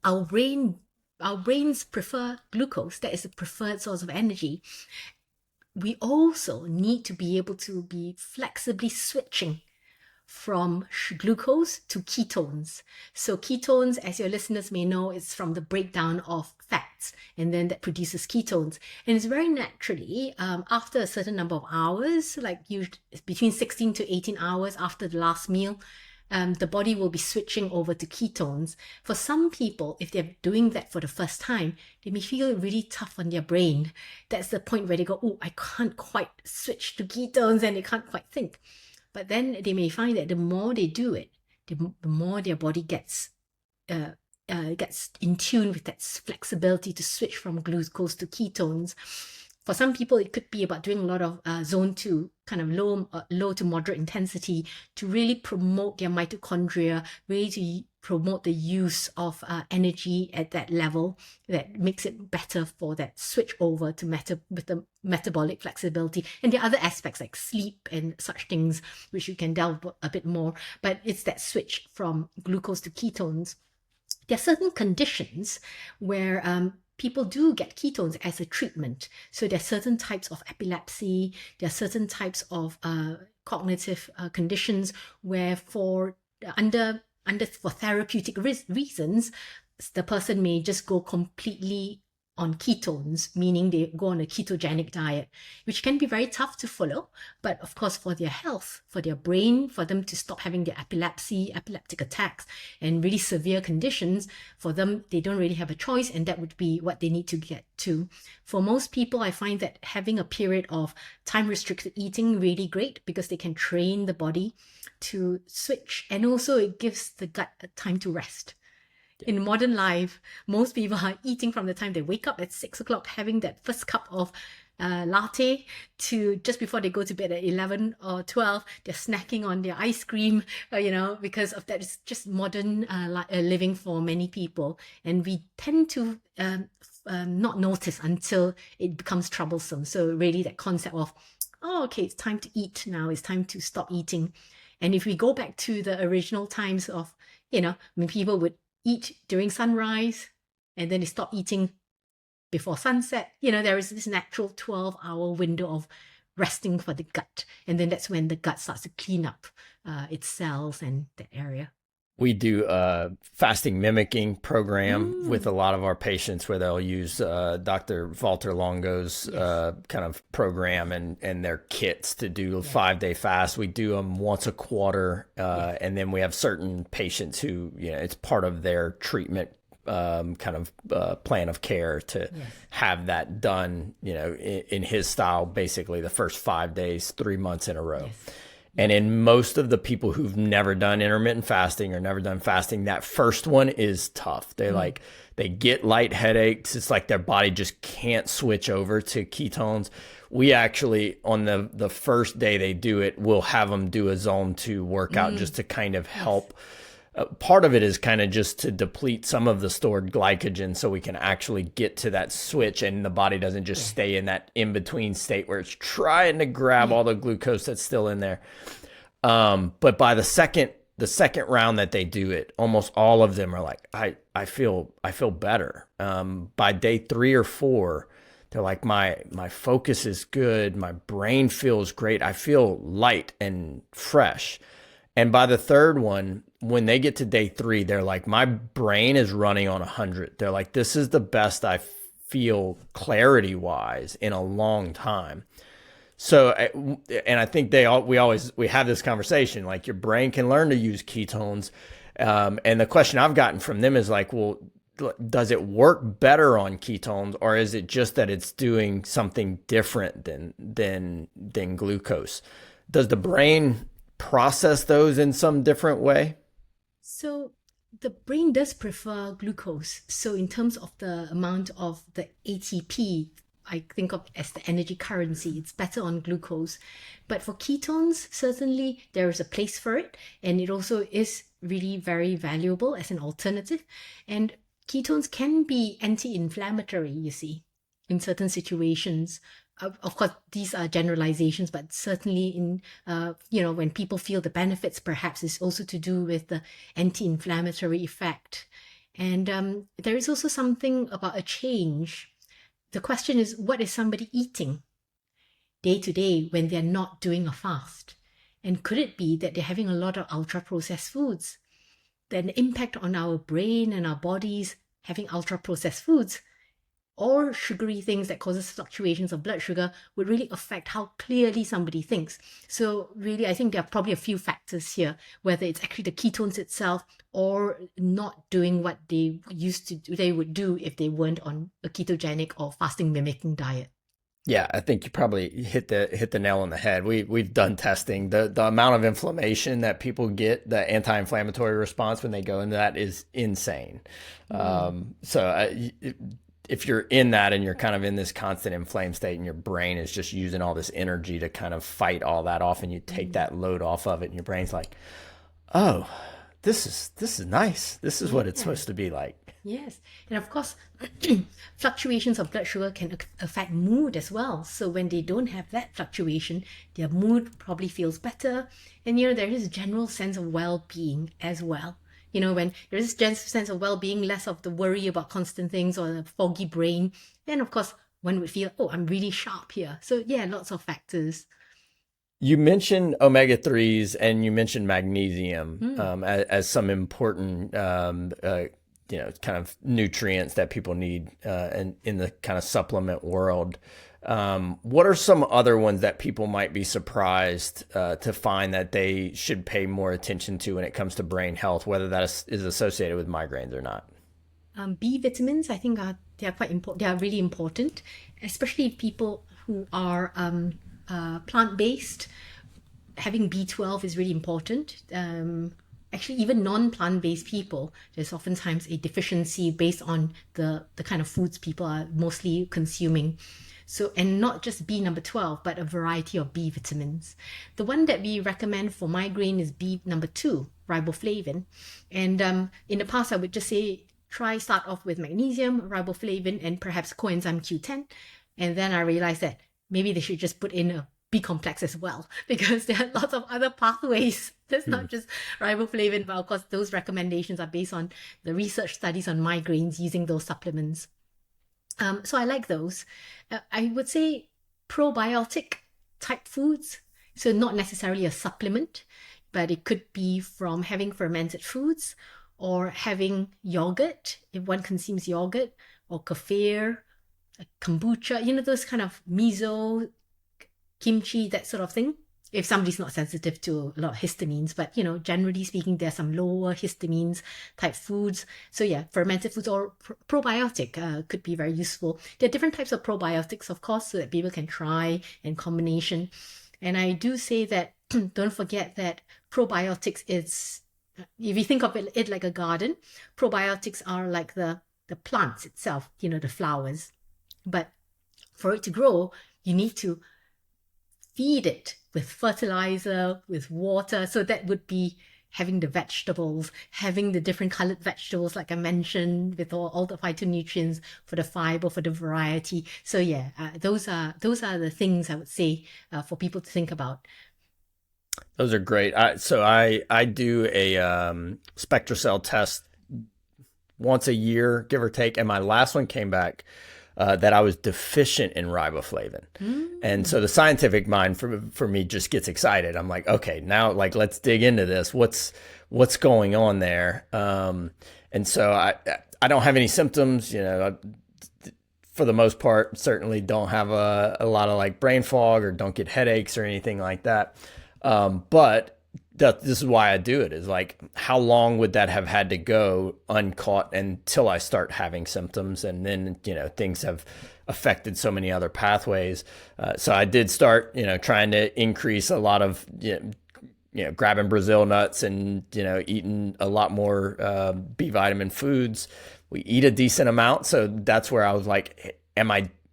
our brains prefer glucose. That is the preferred source of energy. We also need to be able to be flexibly switching from glucose to ketones. So ketones, as your listeners may know, is from the breakdown of fat. fats, and then that produces ketones. And it's very naturally, after a certain number of hours, like usually between 16 to 18 hours after the last meal, the body will be switching over to ketones. For some people, if they're doing that for the first time, they may feel really tough on their brain. That's the point where they go, oh, I can't quite switch to ketones, and they can't quite think. But then they may find that the more they do it, the more their body gets in tune with that flexibility to switch from glucose to ketones. For some people, it could be about doing a lot of zone 2, kind of low to moderate intensity, to really promote their mitochondria, really to promote the use of energy at that level that makes it better for that switch over to with the metabolic flexibility. And the other aspects like sleep and such things, which you can delve a bit more. But it's that switch from glucose to ketones. There are certain conditions where people do get ketones as a treatment. So there are certain types of epilepsy, there are certain types of cognitive conditions where for therapeutic reasons, the person may just go completely on ketones, meaning they go on a ketogenic diet, which can be very tough to follow. But of course, for their health, for their brain, for them to stop having their epileptic attacks, and really severe conditions, for them, they don't really have a choice, and that would be what they need to get to. For most people, I find that having a period of time-restricted eating really great, because they can train the body to switch, and also it gives the gut time to rest. In modern life, most people are eating from the time they wake up at 6 o'clock, having that first cup of latte, to just before they go to bed at 11 or 12, they're snacking on their ice cream, because of that. It's just modern living for many people. And we tend to not notice until it becomes troublesome. So really that concept of, oh, okay, it's time to eat now, it's time to stop eating. And if we go back to the original times of, when people would eat during sunrise, and then they stop eating before sunset. There is this natural 12-hour window of resting for the gut. And then that's when the gut starts to clean up its cells and the area. We do a fasting mimicking program with a lot of our patients, where they'll use Dr. Walter Longo's kind of program and their kits to do a 5-day fast. We do them once a quarter. And then we have certain patients who, it's part of their treatment kind of plan of care to have that done, in his style, basically the first 5 days, 3 months in a row. Yes. And in most of the people who've never done intermittent fasting or never done fasting, that first one is tough. They get light headaches. It's like their body just can't switch over to ketones. We actually, on the first day they do it, we'll have them do a zone 2 workout just to kind of help. Part of it is kind of just to deplete some of the stored glycogen, so we can actually get to that switch, and the body doesn't just stay in that in-between state where it's trying to grab all the glucose that's still in there. But by the second round that they do it, almost all of them are like, I feel better. By day 3 or 4, they're like, my focus is good, my brain feels great, I feel light and fresh. And by the third one, when they get to day 3, they're like, my brain is running on 100. They're like, this is the best I feel clarity-wise in a long time. So, and I think we have this conversation, like your brain can learn to use ketones. And the question I've gotten from them is like, well, does it work better on ketones, or is it just that it's doing something different than glucose? Does the brain process those in some different way? So the brain does prefer glucose. So in terms of the amount of the ATP, I think of as the energy currency, it's better on glucose. But for ketones, certainly there is a place for it. And it also is really very valuable as an alternative. And ketones can be anti-inflammatory, you see, in certain situations. Of course, these are generalizations, but certainly in, when people feel the benefits, perhaps it's also to do with the anti-inflammatory effect. And there is also something about a change. The question is, what is somebody eating day to day when they're not doing a fast? And could it be that they're having a lot of ultra-processed foods? Then the impact on our brain and our bodies having ultra-processed foods or sugary things that causes fluctuations of blood sugar would really affect how clearly somebody thinks. So really, I think there are probably a few factors here, whether it's actually the ketones itself or not doing what they would do if they weren't on a ketogenic or fasting mimicking diet. Yeah, I think you probably hit the nail on the head. We've done testing. The amount of inflammation that people get, the anti-inflammatory response when they go into that is insane. If you're in that and you're kind of in this constant inflamed state and your brain is just using all this energy to kind of fight all that off, and you take that load off of it and your brain's like, oh, this is nice. This is what it's supposed to be like. Yes. And of course, fluctuations of blood sugar can affect mood as well. So when they don't have that fluctuation, their mood probably feels better. And, there is a general sense of well-being as well. When there is a sense of well-being, less of the worry about constant things or the foggy brain, then of course, one would feel, oh, I'm really sharp here. So yeah, lots of factors. You mentioned omega-3s and you mentioned magnesium as some important kind of nutrients that people need in the kind of supplement world. What are some other ones that people might be surprised to find that they should pay more attention to when it comes to brain health, whether that is associated with migraines or not? B vitamins, I think they are quite important. They are really important, especially people who are plant-based. Having B12 is really important. Actually, even non-plant-based people, there's oftentimes a deficiency based on the kind of foods people are mostly consuming. So, and not just B number 12, but a variety of B vitamins. The one that we recommend for migraine is B number 2, riboflavin. And in the past, I would just say, start off with magnesium, riboflavin, and perhaps coenzyme Q10. And then I realized that maybe they should just put in a B complex as well, because there are lots of other pathways. There's not just riboflavin, but of course, those recommendations are based on the research studies on migraines using those supplements. So I like those. I would say probiotic type foods. So not necessarily a supplement, but it could be from having fermented foods or having yogurt, if one consumes yogurt, or kefir, kombucha, those kind of miso, kimchi, that sort of thing. If somebody's not sensitive to a lot of histamines, but generally speaking, there's some lower histamines type foods. So yeah, fermented foods or probiotic could be very useful. There are different types of probiotics, of course, so that people can try in combination. And I do say that don't forget that probiotics is, if you think of it like a garden, probiotics are like the plants itself, the flowers. But for it to grow, you need to feed it with fertilizer, with water. So that would be having the vegetables, having the different colored vegetables, like I mentioned, with all the phytonutrients for the fiber, for the variety. So yeah, those are the things I would say for people to think about. Those are great. I do a SpectraCell test once a year, give or take, and my last one came back that I was deficient in riboflavin. And so the scientific mind for me just gets excited. I'm like, okay, now let's dig into this. What's going on there? And so I don't have any symptoms, for the most part, certainly don't have a lot of brain fog or don't get headaches or anything like that. But this is why I do it, is how long would that have had to go uncaught until I start having symptoms? And then, things have affected so many other pathways. So I did start, trying to increase a lot of, grabbing Brazil nuts and, eating a lot more B vitamin foods. We eat a decent amount. So that's where I was like,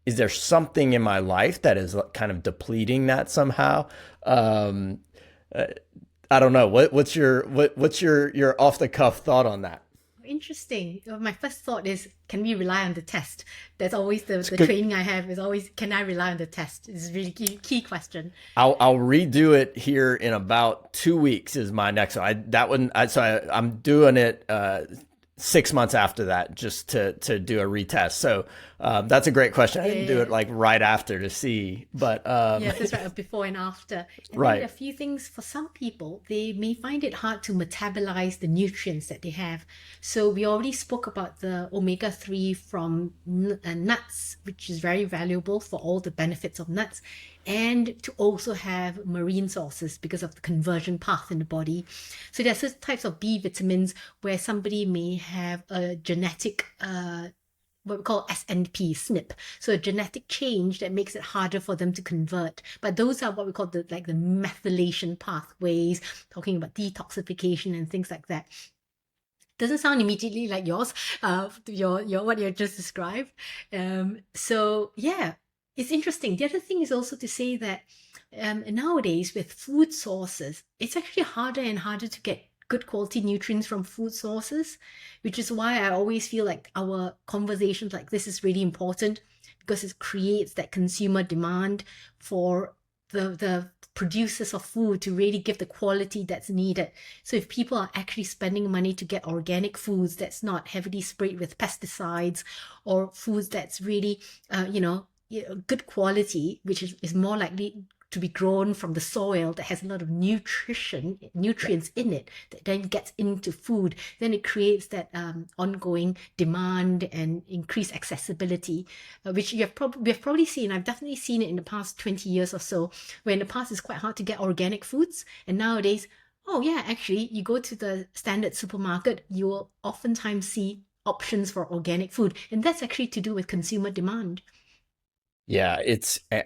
is there something in my life that is kind of depleting that somehow? I don't know. What's your off the cuff thought on that? Interesting. My first thought is, can we rely on the test? That's always the training I have is always, can I rely on the test? It's a really key question. I'll redo it here in about 2 weeks is my next one. I'm doing it 6 months after that just to do a retest. So That's a great question. I didn't do it like right after to see, but yeah, that's right, before and after. And right. then a few things for some people, they may find it hard to metabolize the nutrients that they have. So we already spoke about the omega-3 from nuts, which is very valuable for all the benefits of nuts, and to also have marine sources because of the conversion path in the body. So there are certain types of B vitamins where somebody may have a genetic what we call SNP, SNP. So a genetic change that makes it harder for them to convert. But those are what we call the methylation pathways, talking about detoxification and things like that. Doesn't sound immediately like yours, your what you just described. So yeah, it's interesting. The other thing is also to say that nowadays with food sources, it's actually harder and harder to get good quality nutrients from food sources, which is why I always feel like our conversations like this is really important, because it creates that consumer demand for the producers of food to really give the quality that's needed. So if people are actually spending money to get organic foods that's not heavily sprayed with pesticides, or foods that's really good quality, which is more likely to be grown from the soil, that has a lot of nutrients in it, that then gets into food, then it creates that ongoing demand and increased accessibility, which we have probably seen. I've definitely seen it in the past 20 years or so, where in the past it's quite hard to get organic foods, and nowadays, oh yeah, actually, you go to the standard supermarket, you will oftentimes see options for organic food, and that's actually to do with consumer demand. Yeah,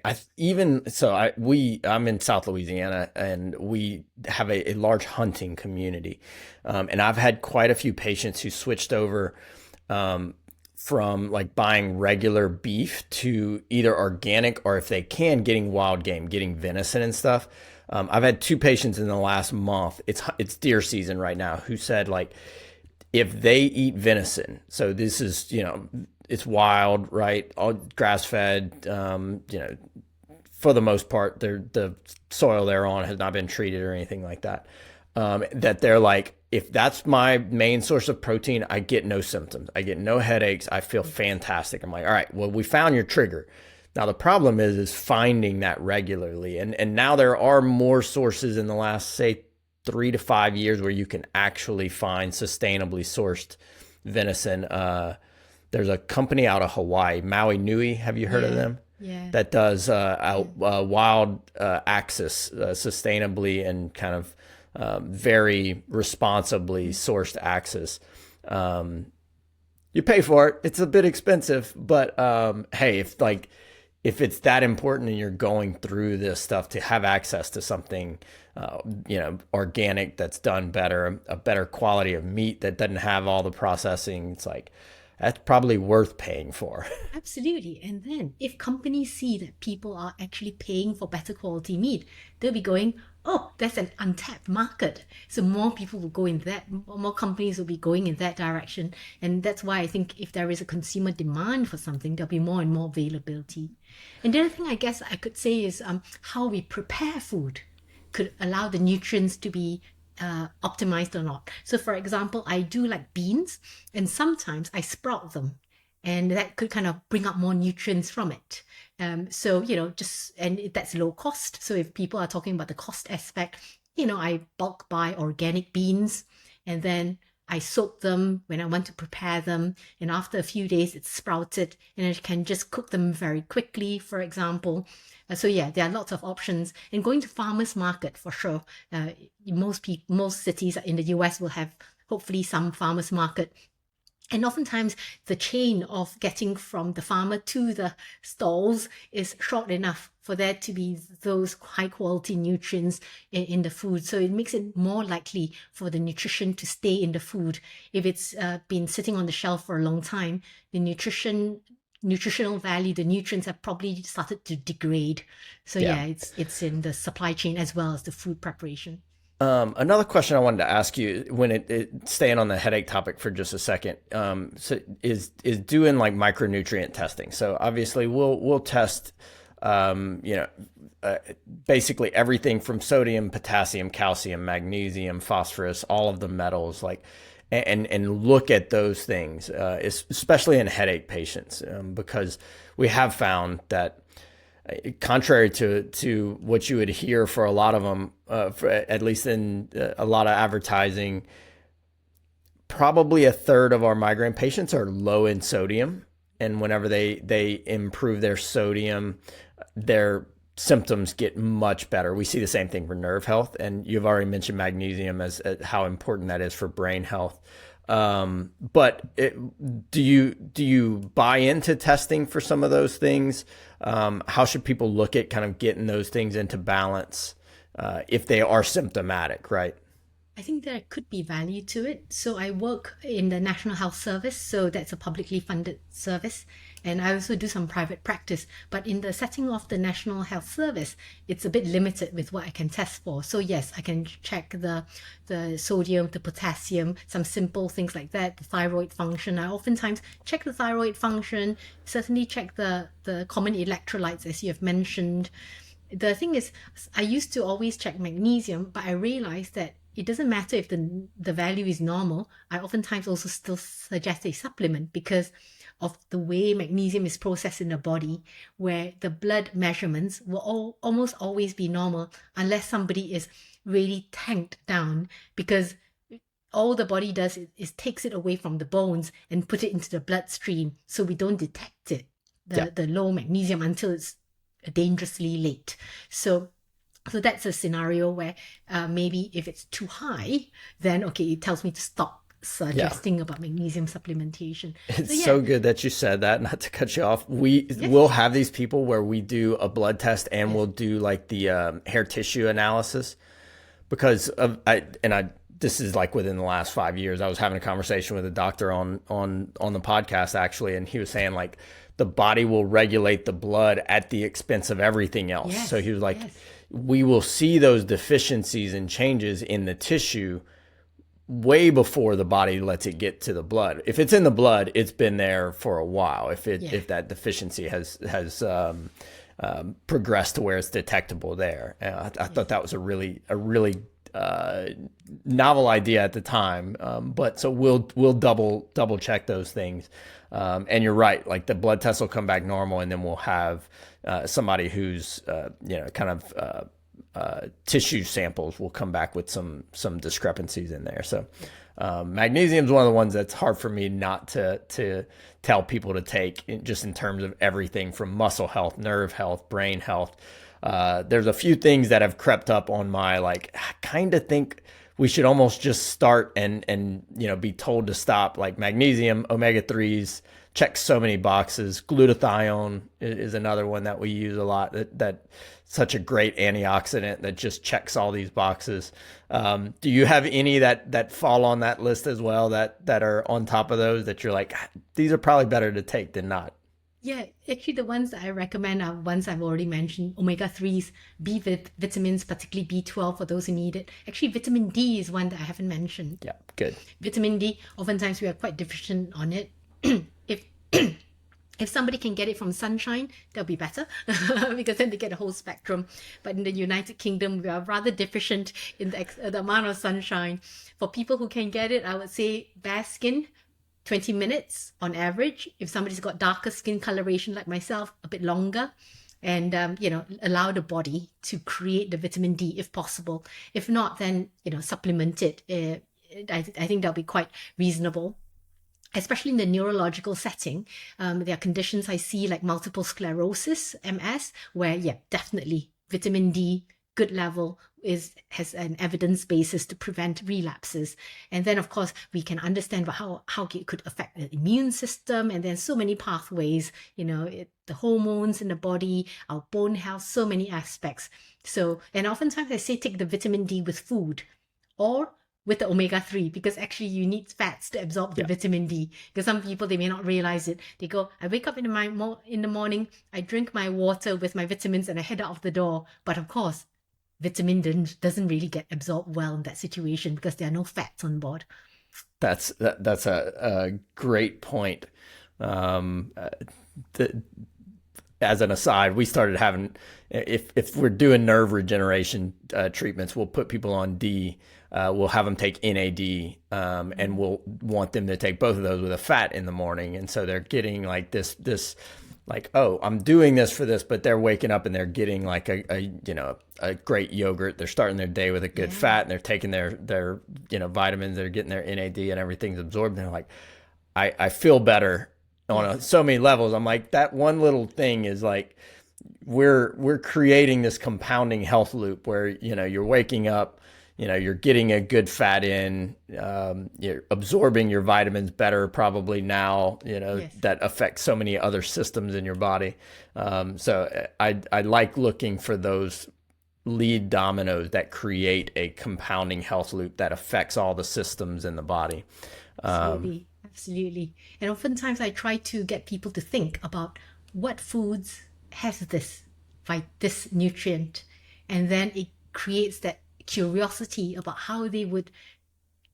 I'm in South Louisiana, and we have a large hunting community. And I've had quite a few patients who switched over from like buying regular beef to either organic, or if they can, getting wild game, getting venison and stuff. I've had two patients in the last month, it's deer season right now, who said like, if they eat venison, so this is, it's wild, right? All grass fed, for the most part, the soil they're on has not been treated or anything like that. That they're like, if that's my main source of protein, I get no symptoms. I get no headaches. I feel fantastic. I'm like, all right, well, we found your trigger. Now the problem is finding that regularly. And now there are more sources in the last, say, 3 to 5 years where you can actually find sustainably sourced venison. There's a company out of Hawaii, Maui Nui. Have you heard of them? Yeah. That does wild axis sustainably and kind of very responsibly sourced axis. You pay for it. It's a bit expensive, but hey, if it's that important and you're going through this stuff, to have access to something organic that's done better, a better quality of meat that doesn't have all the processing, it's like, that's probably worth paying for. Absolutely. And then if companies see that people are actually paying for better quality meat, they'll be going, oh, that's an untapped market. So more people will go in that, more companies will be going in that direction. And that's why I think if there is a consumer demand for something, there'll be more and more availability. And the other thing I guess I could say is how we prepare food could allow the nutrients to be optimized or not. So for example, I do like beans, and sometimes I sprout them, and that could kind of bring up more nutrients from it. So that's low cost. So if people are talking about the cost aspect, I bulk buy organic beans, and then I soak them when I want to prepare them, and after a few days it's sprouted, and I can just cook them very quickly, for example. So yeah, there are lots of options. And going to farmers market, for sure. Most cities in the US will have hopefully some farmers market. And oftentimes the chain of getting from the farmer to the stalls is short enough for there to be those high quality nutrients in the food. So it makes it more likely for the nutrition to stay in the food. If it's been sitting on the shelf for a long time, the nutritional value, the nutrients have probably started to degrade. So yeah, it's in the supply chain as well as the food preparation. Another question I wanted to ask you, when it staying on the headache topic for just a second, so is doing like micronutrient testing. So obviously we'll test, basically everything from sodium, potassium, calcium, magnesium, phosphorus, all of the metals, like, and look at those things, especially in headache patients, because we have found that, contrary to what you would hear for a lot of them, at least in a lot of advertising, probably a third of our migraine patients are low in sodium. And whenever they improve their sodium, their symptoms get much better. We see the same thing for nerve health. And you've already mentioned magnesium as how important that is for brain health. But do you buy into testing for some of those things? How should people look at kind of getting those things into balance if they are symptomatic, right? I think there could be value to it. So I work in the National Health Service, so that's a publicly funded service. And I also do some private practice. But in the setting of the National Health Service, it's a bit limited with what I can test for. So yes, I can check the sodium, the potassium, some simple things like that, the thyroid function. I oftentimes check the thyroid function, certainly check the common electrolytes, as you have mentioned. The thing is, I used to always check magnesium, but I realized that it doesn't matter if the value is normal. I oftentimes also still suggest a supplement because of the way magnesium is processed in the body, where the blood measurements will almost always be normal unless somebody is really tanked down, because all the body does is takes it away from the bones and put it into the bloodstream, so we don't detect it, the low magnesium, until it's dangerously late. So that's a scenario where maybe if it's too high, then okay, it tells me to stop suggesting about magnesium supplementation. It's so good that you said that. Not to cut you off, we'll have these people where we do a blood test and we'll do like the hair tissue analysis, because this is like within the last 5 years. I was having a conversation with a doctor on the podcast actually, and he was saying like the body will regulate the blood at the expense of everything else. Yes, so he was like, we will see those deficiencies and changes in the tissue way before the body lets it get to the blood. If it's in the blood, it's been there for a while. If that deficiency has progressed to where it's detectable there. I thought that was a really novel idea at the time. But so we'll double check those things. And you're right, like the blood test will come back normal, and then we'll have somebody who's tissue samples will come back with some discrepancies in there. So magnesium is one of the ones that's hard for me not to tell people to take, just in terms of everything from muscle health, nerve health, brain health. There's a few things that have crept up on my, like, I kind of think we should almost just start and be told to stop, like magnesium, omega-3s, check so many boxes. Glutathione is another one that we use a lot, that such a great antioxidant that just checks all these boxes. Do you have any that fall on that list as well, that are on top of those that you're like, these are probably better to take than not? Yeah, actually the ones that I recommend are ones I've already mentioned: omega-3s, vitamins, particularly B12 for those who need it. Actually, vitamin D is one that I haven't mentioned. Yeah, good. Vitamin D, oftentimes we are quite deficient on it. If somebody can get it from sunshine, that'll be better because then they get a whole spectrum. But in the United Kingdom, we are rather deficient in the amount of sunshine. For people who can get it, I would say bare skin, 20 minutes on average. If somebody's got darker skin coloration like myself, a bit longer. And, allow the body to create the vitamin D if possible. If not, then, supplement it. I think that'll be quite reasonable. Especially in the neurological setting, there are conditions I see like multiple sclerosis, MS, where, definitely vitamin D, good level, has an evidence basis to prevent relapses. And then, of course, we can understand how it could affect the immune system, and then so many pathways, the hormones in the body, our bone health, so many aspects. So, and oftentimes I say take the vitamin D with food or with the omega-3, because actually you need fats to absorb the vitamin D. Because some people, they may not realize it. They go, I wake up in the morning, I drink my water with my vitamins, and I head out of the door. But of course, vitamin doesn't really get absorbed well in that situation because there are no fats on board. That's a great point. as an aside, we started having, if we're doing nerve regeneration treatments, we'll put people on D. We'll have them take NAD, and we'll want them to take both of those with a fat in the morning. And so they're getting like this, like, oh, I'm doing this for this, but they're waking up and they're getting like a great yogurt. They're starting their day with a good fat, and they're taking their vitamins. They're getting their NAD, and everything's absorbed. And they're like, I feel better on so many levels. I'm like, that one little thing is like, we're creating this compounding health loop where, you're waking up, you're getting a good fat in, you're absorbing your vitamins better probably now, that affects so many other systems in your body. So I like looking for those lead dominoes that create a compounding health loop that affects all the systems in the body. Absolutely. And oftentimes I try to get people to think about what foods has this nutrient, and then it creates that curiosity about how they would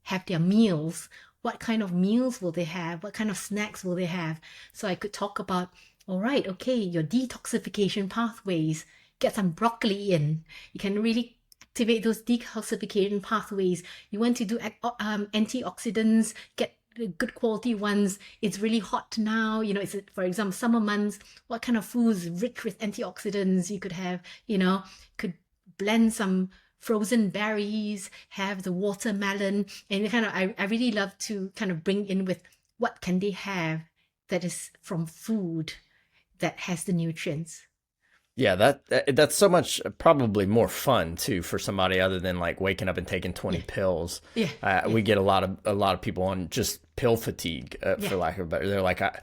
have their meals. What kind of meals will they have? What kind of snacks will they have? So I could talk about, all right, okay, your detoxification pathways, get some broccoli in. You can really activate those detoxification pathways. You want to do antioxidants, get good quality ones. It's really hot now, it's, for example, summer months. What kind of foods rich with antioxidants you could have? Could blend some frozen berries, have the watermelon, and I really love to kind of bring in with what can they have that is from food that has the nutrients. Yeah, that's so much probably more fun too for somebody other than like waking up and taking 20 pills. We get a lot of people on just pill fatigue, for lack of a better. They're like, I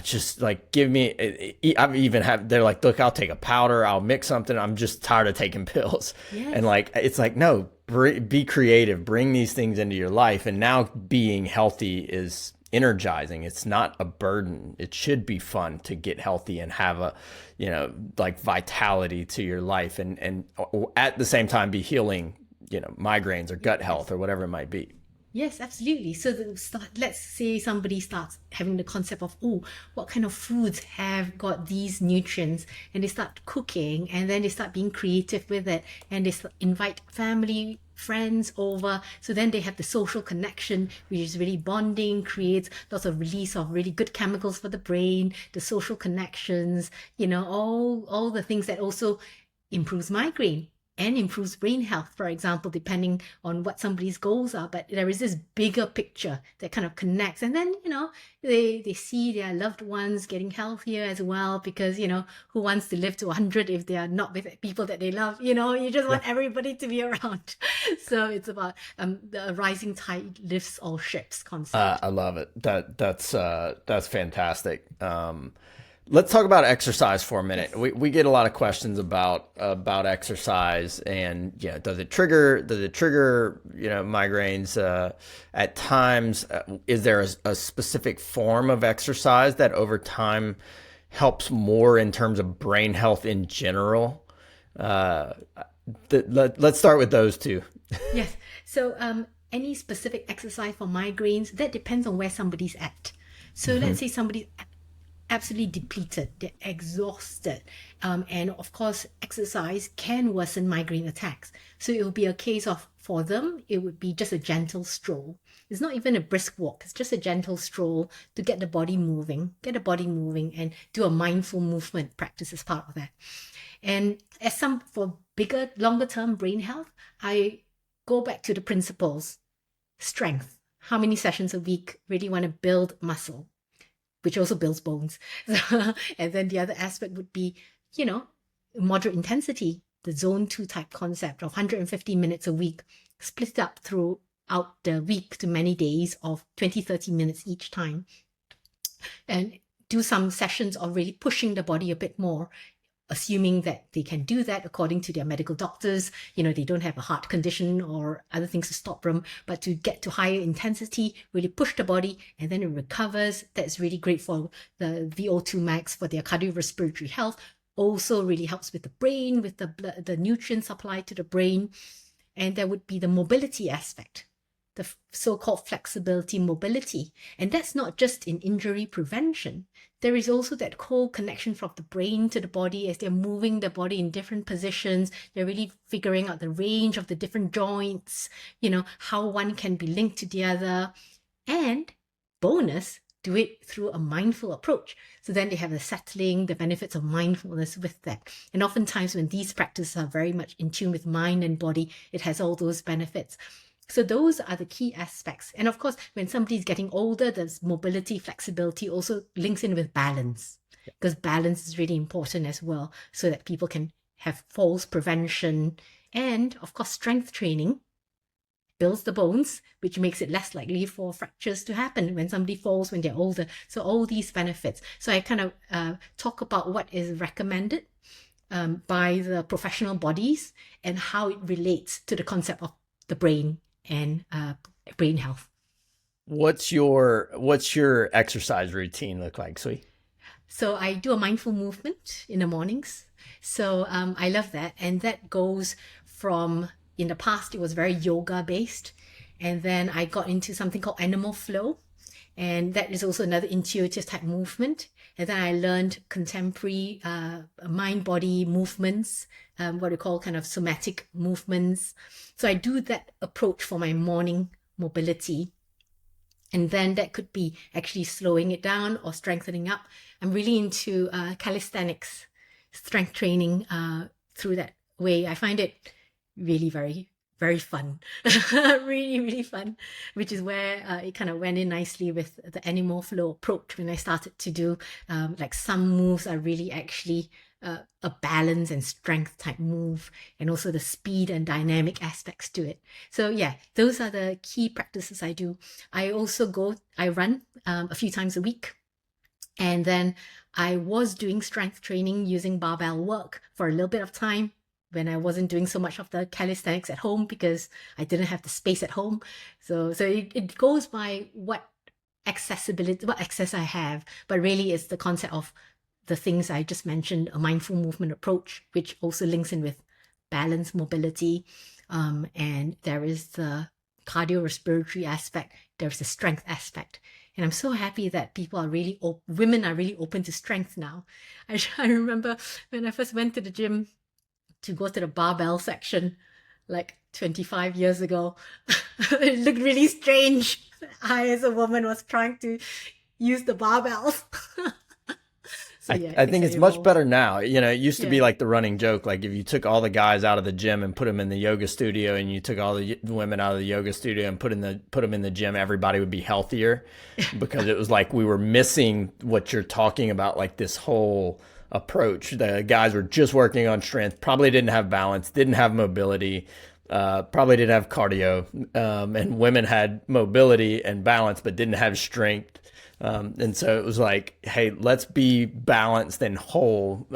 just like, give me. I've even had. They're like, look, I'll take a powder, I'll mix something. I'm just tired of taking pills. And like, it's like, no, be creative, bring these things into your life, and now being healthy is energizing. It's not a burden. It should be fun to get healthy and have a, like vitality to your life, and at the same time be healing, migraines or gut health or whatever it might be. Yes, absolutely. So let's say somebody starts having the concept of, oh, what kind of foods have got these nutrients, and they start cooking, and then they start being creative with it, and they invite family, friends over. So then they have the social connection, which is really bonding, creates lots of release of really good chemicals for the brain, the social connections, all the things that also improves migraine and improves brain health, for example, depending on what somebody's goals are. But there is this bigger picture that kind of connects. And then, they see their loved ones getting healthier as well, because, who wants to live to 100 if they are not with people that they love? You just want everybody to be around. So it's about the rising tide lifts all ships concept. I love it. That's fantastic. Let's talk about exercise for a minute. Yes. We get a lot of questions about exercise, and does it trigger migraines at times? Is there a specific form of exercise that over time helps more in terms of brain health in general? Let's start with those two. Yes. So any specific exercise for migraines, that depends on where somebody's at. So let's say somebody's absolutely depleted, they're exhausted, and of course exercise can worsen migraine attacks. So it will be a case of, for them, it would be just a gentle stroll. It's not even a brisk walk, it's just a gentle stroll to get the body moving, and do a mindful movement practice as part of that. And for bigger, longer term brain health, I go back to the principles. Strength, how many sessions a week, really want to build muscle, which also builds bones. And then the other aspect would be, moderate intensity, the zone 2 type concept of 150 minutes a week, split up throughout the week to many days of 20-30 minutes each time. And do some sessions of really pushing the body a bit more, assuming that they can do that according to their medical doctors. They don't have a heart condition or other things to stop them, but to get to higher intensity, really push the body, and then it recovers. That's really great for the VO2 max, for their cardiorespiratory health. Also really helps with the brain, with the nutrient supply to the brain. And there would be the mobility aspect. the so-called flexibility, mobility. And that's not just in injury prevention. There is also that whole connection from the brain to the body as they're moving the body in different positions. They're really figuring out the range of the different joints, how one can be linked to the other. And bonus, do it through a mindful approach. So then they have the settling, the benefits of mindfulness with that. And oftentimes when these practices are very much in tune with mind and body, it has all those benefits. So those are the key aspects. And of course, when somebody's getting older, there's mobility, flexibility also links in with balance, because balance is really important as well, so that people can have falls prevention. And of course, strength training builds the bones, which makes it less likely for fractures to happen when somebody falls when they're older. So all these benefits. So I kind of talk about what is recommended by the professional bodies and how it relates to the concept of the brain and brain health. What's your exercise routine look like, Sui? So I do a mindful movement in the mornings. So I love that. And that goes from, in the past, it was very yoga based. And then I got into something called animal flow. And that is also another intuitive type movement. And then I learned contemporary mind-body movements, what we call kind of somatic movements. So I do that approach for my morning mobility. And then that could be actually slowing it down or strengthening up. I'm really into calisthenics, strength training through that way. I find it really very, very fun, really, really fun, which is where it kind of went in nicely with the animal flow approach when I started to do like some moves are really actually a balance and strength type move, and also the speed and dynamic aspects to it. So yeah, those are the key practices I do. I also I run a few times a week. And then I was doing strength training using barbell work for a little bit of time when I wasn't doing so much of the calisthenics at home because I didn't have the space at home. So it goes by what access I have, but really it's the concept of the things I just mentioned, a mindful movement approach, which also links in with balance, mobility, and there is the cardiorespiratory aspect, there's the strength aspect. And I'm so happy that women are really open to strength now. I remember when I first went to the gym to go to the barbell section like 25 years ago, it looked really strange. I, as a woman, was trying to use the barbells. So, yeah, I think it's much better now. It used to be like the running joke, like if you took all the guys out of the gym and put them in the yoga studio, and you took all the women out of the yoga studio and put them in the gym, everybody would be healthier, because it was like we were missing what you're talking about, like this whole approach. The guys were just working on strength, probably didn't have balance, didn't have mobility, probably didn't have cardio, and women had mobility and balance but didn't have strength. And so it was like, hey, let's be balanced and whole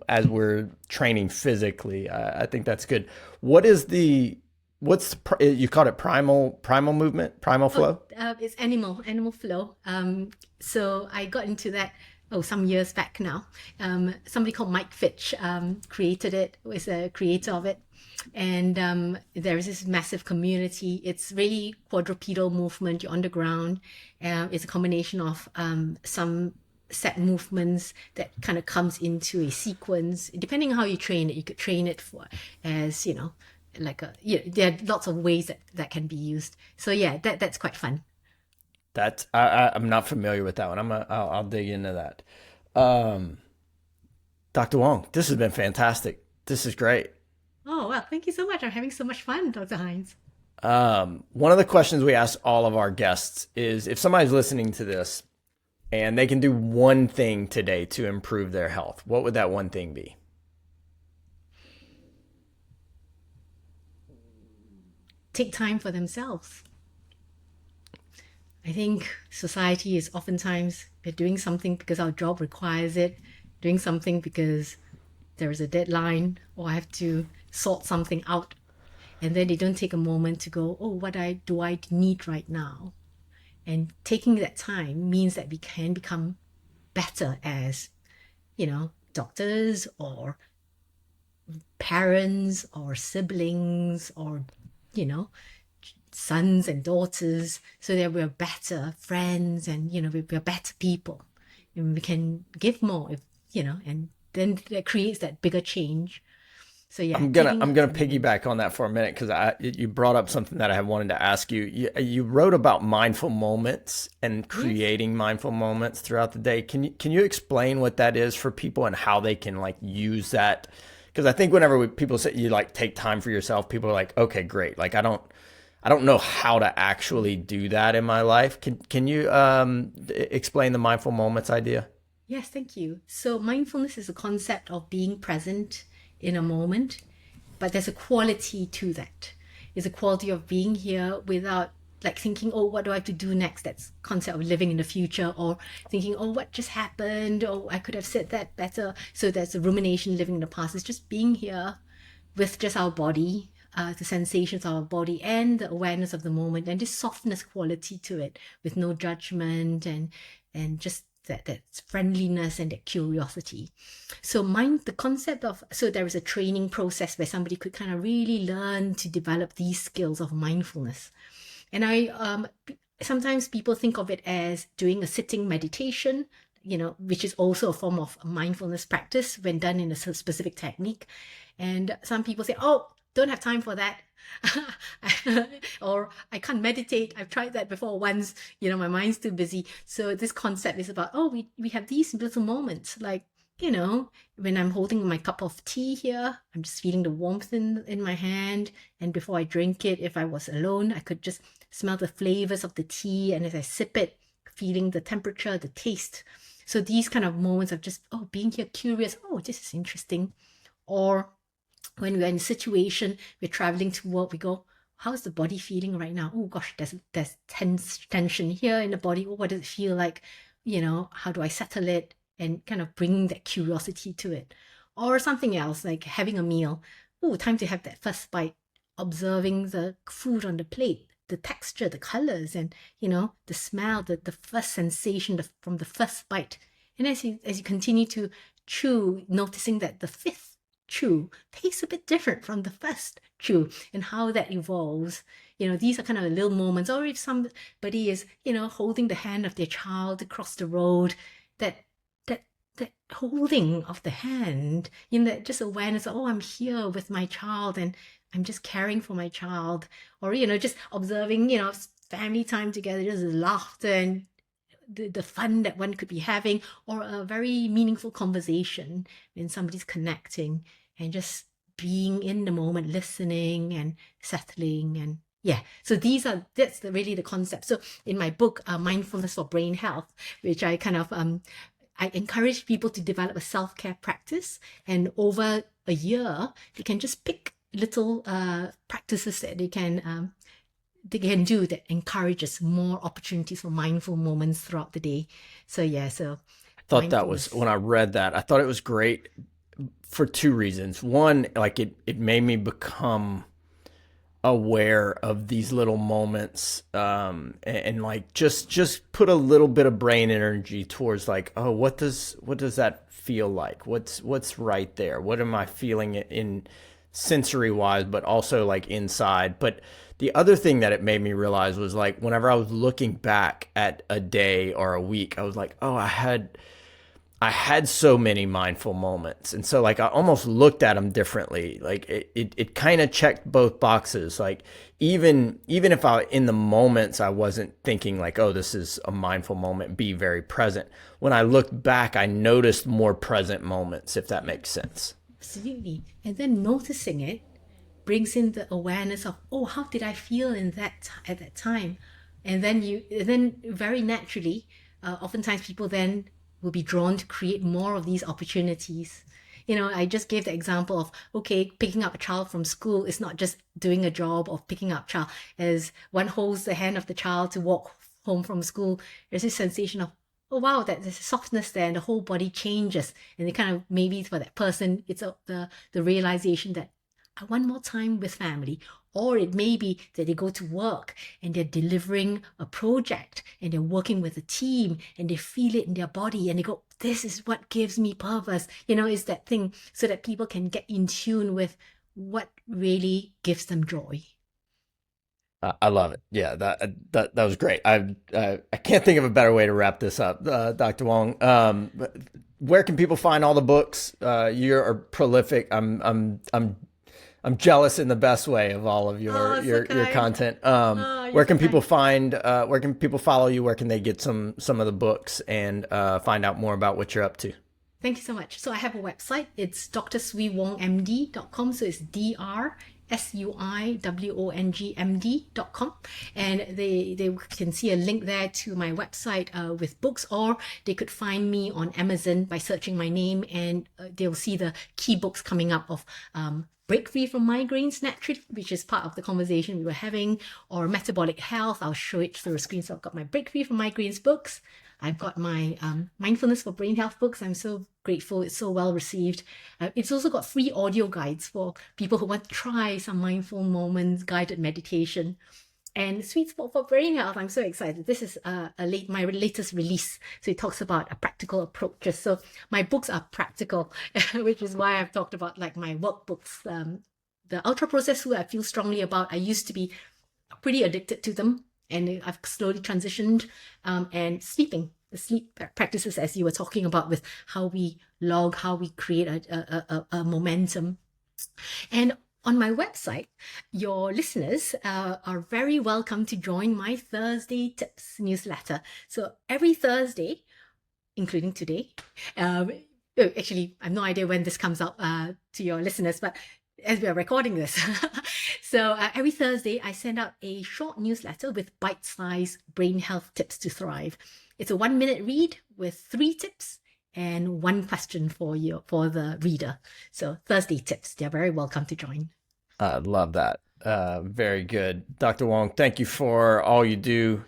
as we're training physically. I think that's good. You called it primal movement, primal flow? It's animal flow. So I got into that some years back now. Somebody called Mike Fitch created it, was a creator of it. And there is this massive community. It's really quadrupedal movement. You're on the ground. It's a combination of some set movements that kind of comes into a sequence. Depending on how you train it, you could train it as like there are lots of ways that can be used. So yeah, that's quite fun. I'm not familiar with that one. I'll dig into that. Dr. Wong, this has been fantastic. This is great. Oh, well, thank you so much. I'm having so much fun, Dr. Hines. One of the questions we ask all of our guests is, if somebody's listening to this and they can do one thing today to improve their health, what would that one thing be? Take time for themselves. I think society is oftentimes we're doing something because our job requires it, doing something because there is a deadline, or I have to sort something out, and then they don't take a moment to go, what do I need right now? And taking that time means that we can become better as doctors or parents or siblings or sons and daughters so that we're better friends and, we're better people. And we can give more, and then that creates that bigger change. So yeah, I'm gonna piggyback on that for a minute because you brought up something that I wanted to ask you. You wrote about mindful moments and creating mindful moments throughout the day. Can you explain what that is for people and how they can like use that? Because I think whenever people say you like take time for yourself, people are like, okay, great. Like I don't know how to actually do that in my life. Can you explain the mindful moments idea? Yes, thank you. So mindfulness is a concept of being present in a moment, but there's a quality to that. It's a quality of being here without like thinking, oh, what do I have to do next? That's concept of living in the future, or thinking, oh, what just happened? Oh, I could have said that better. So there's a rumination, living in the past. It's just being here with just our body, the sensations of our body and the awareness of the moment, and this softness quality to it with no judgment and just that friendliness and that curiosity. So the concept of, so there is a training process where somebody could kind of really learn to develop these skills of mindfulness. And sometimes people think of it as doing a sitting meditation, which is also a form of mindfulness practice when done in a specific technique. And some people say, oh, don't have time for that. Or I can't meditate. I've tried that before once, my mind's too busy. So this concept is about, oh, we have these little moments, like, when I'm holding my cup of tea here, I'm just feeling the warmth in my hand. And before I drink it, if I was alone, I could just smell the flavors of the tea. And as I sip it, feeling the temperature, the taste. So these kind of moments of just, being here curious. Oh, this is interesting. Or when we're in a situation, we're traveling to work, we go, how's the body feeling right now? Oh gosh, there's tension here in the body. Oh, what does it feel like? How do I settle it? And kind of bringing that curiosity to it. Or something else, like having a meal. Oh, time to have that first bite. Observing the food on the plate, the texture, the colors, and, the smell, the first sensation from the first bite. And as you continue to chew, noticing that the fifth chew tastes a bit different from the first chew and how that evolves. These are kind of little moments. Or if somebody is, holding the hand of their child across the road, that holding of the hand, that just awareness of, oh, I'm here with my child and I'm just caring for my child. Or, just observing, family time together, just laughter and the fun that one could be having, or a very meaningful conversation when somebody's connecting and just being in the moment, listening and settling. And yeah, so that's really the concept. So in my book, Mindfulness for Brain Health, which I kind of I encourage people to develop a self-care practice, and over a year they can just pick little practices that they can do that encourages more opportunities for mindful moments throughout the day. So yeah, so I thought that was, when I read that, I thought it was great for two reasons. One, like it made me become aware of these little moments, and like just put a little bit of brain energy towards like, oh, what does that feel like? What's right there? What am I feeling in sensory wise, but also like inside? But the other thing that it made me realize was like, whenever I was looking back at a day or a week, I was like, oh, I had so many mindful moments. And so like I almost looked at them differently. Like it kind of checked both boxes. Like even if in the moments I wasn't thinking like, oh, this is a mindful moment, be very present. When I looked back, I noticed more present moments, if that makes sense. Absolutely. And then noticing it brings in the awareness of, oh, how did I feel at that time? And then very naturally, oftentimes people then will be drawn to create more of these opportunities. I just gave the example of, okay, picking up a child from school is not just doing a job of picking up child. As one holds the hand of the child to walk home from school, there's this sensation of, oh wow, there's a softness there and the whole body changes. And they kind of, maybe for that person, it's the realization that I want more time with family. Or it may be that they go to work and they're delivering a project and they're working with a team and they feel it in their body and they go, this is what gives me purpose. Is that thing, so that people can get in tune with what really gives them joy. I love it. Yeah, that was great. I can't think of a better way to wrap this up, Dr. Wong. Where can people find all the books? You're prolific. I'm jealous in the best way of all of Oh, so your kind. content. You're Where so can people kind. find? Where can people follow you? Where can they get some of the books and find out more about what you're up to? Thank you so much. So I have a website. It's drsuiwongmd.com. So it's drsuiwongmd.com. And they can see a link there to my website with books, or they could find me on Amazon by searching my name, and they'll see the key books coming up of Break Free from Migraines Naturally, which is part of the conversation we were having, or Metabolic Health. I'll show it through a screen. So I've got my Break Free from Migraines books. I've got my Mindfulness for Brain Health books. I'm so grateful. It's so well received. It's also got free audio guides for people who want to try some mindful moments, guided meditation. And Sweet Spot for Brain Health, I'm so excited. This is my latest release. So it talks about practical approaches. So my books are practical, which is why I've talked about like my workbooks. The ultra processed food I feel strongly about. I used to be pretty addicted to them, and I've slowly transitioned. And sleeping, the sleep practices, as you were talking about, with how we log, how we create a momentum. And on my website, your listeners are very welcome to join my Thursday Tips newsletter. So every Thursday, including today, actually, I have no idea when this comes out to your listeners, but as we are recording this. So every Thursday, I send out a short newsletter with bite-sized brain health tips to thrive. It's a 1-minute read with 3 tips and 1 question for the reader. So Thursday tips, they're very welcome to join. I love that. Very good. Dr. Wong, thank you for all you do.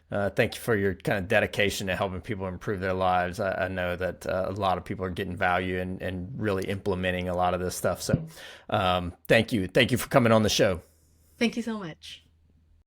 Thank you for your kind of dedication to helping people improve their lives. I know that a lot of people are getting value and really implementing a lot of this stuff. So thank you. Thank you for coming on the show. Thank you so much.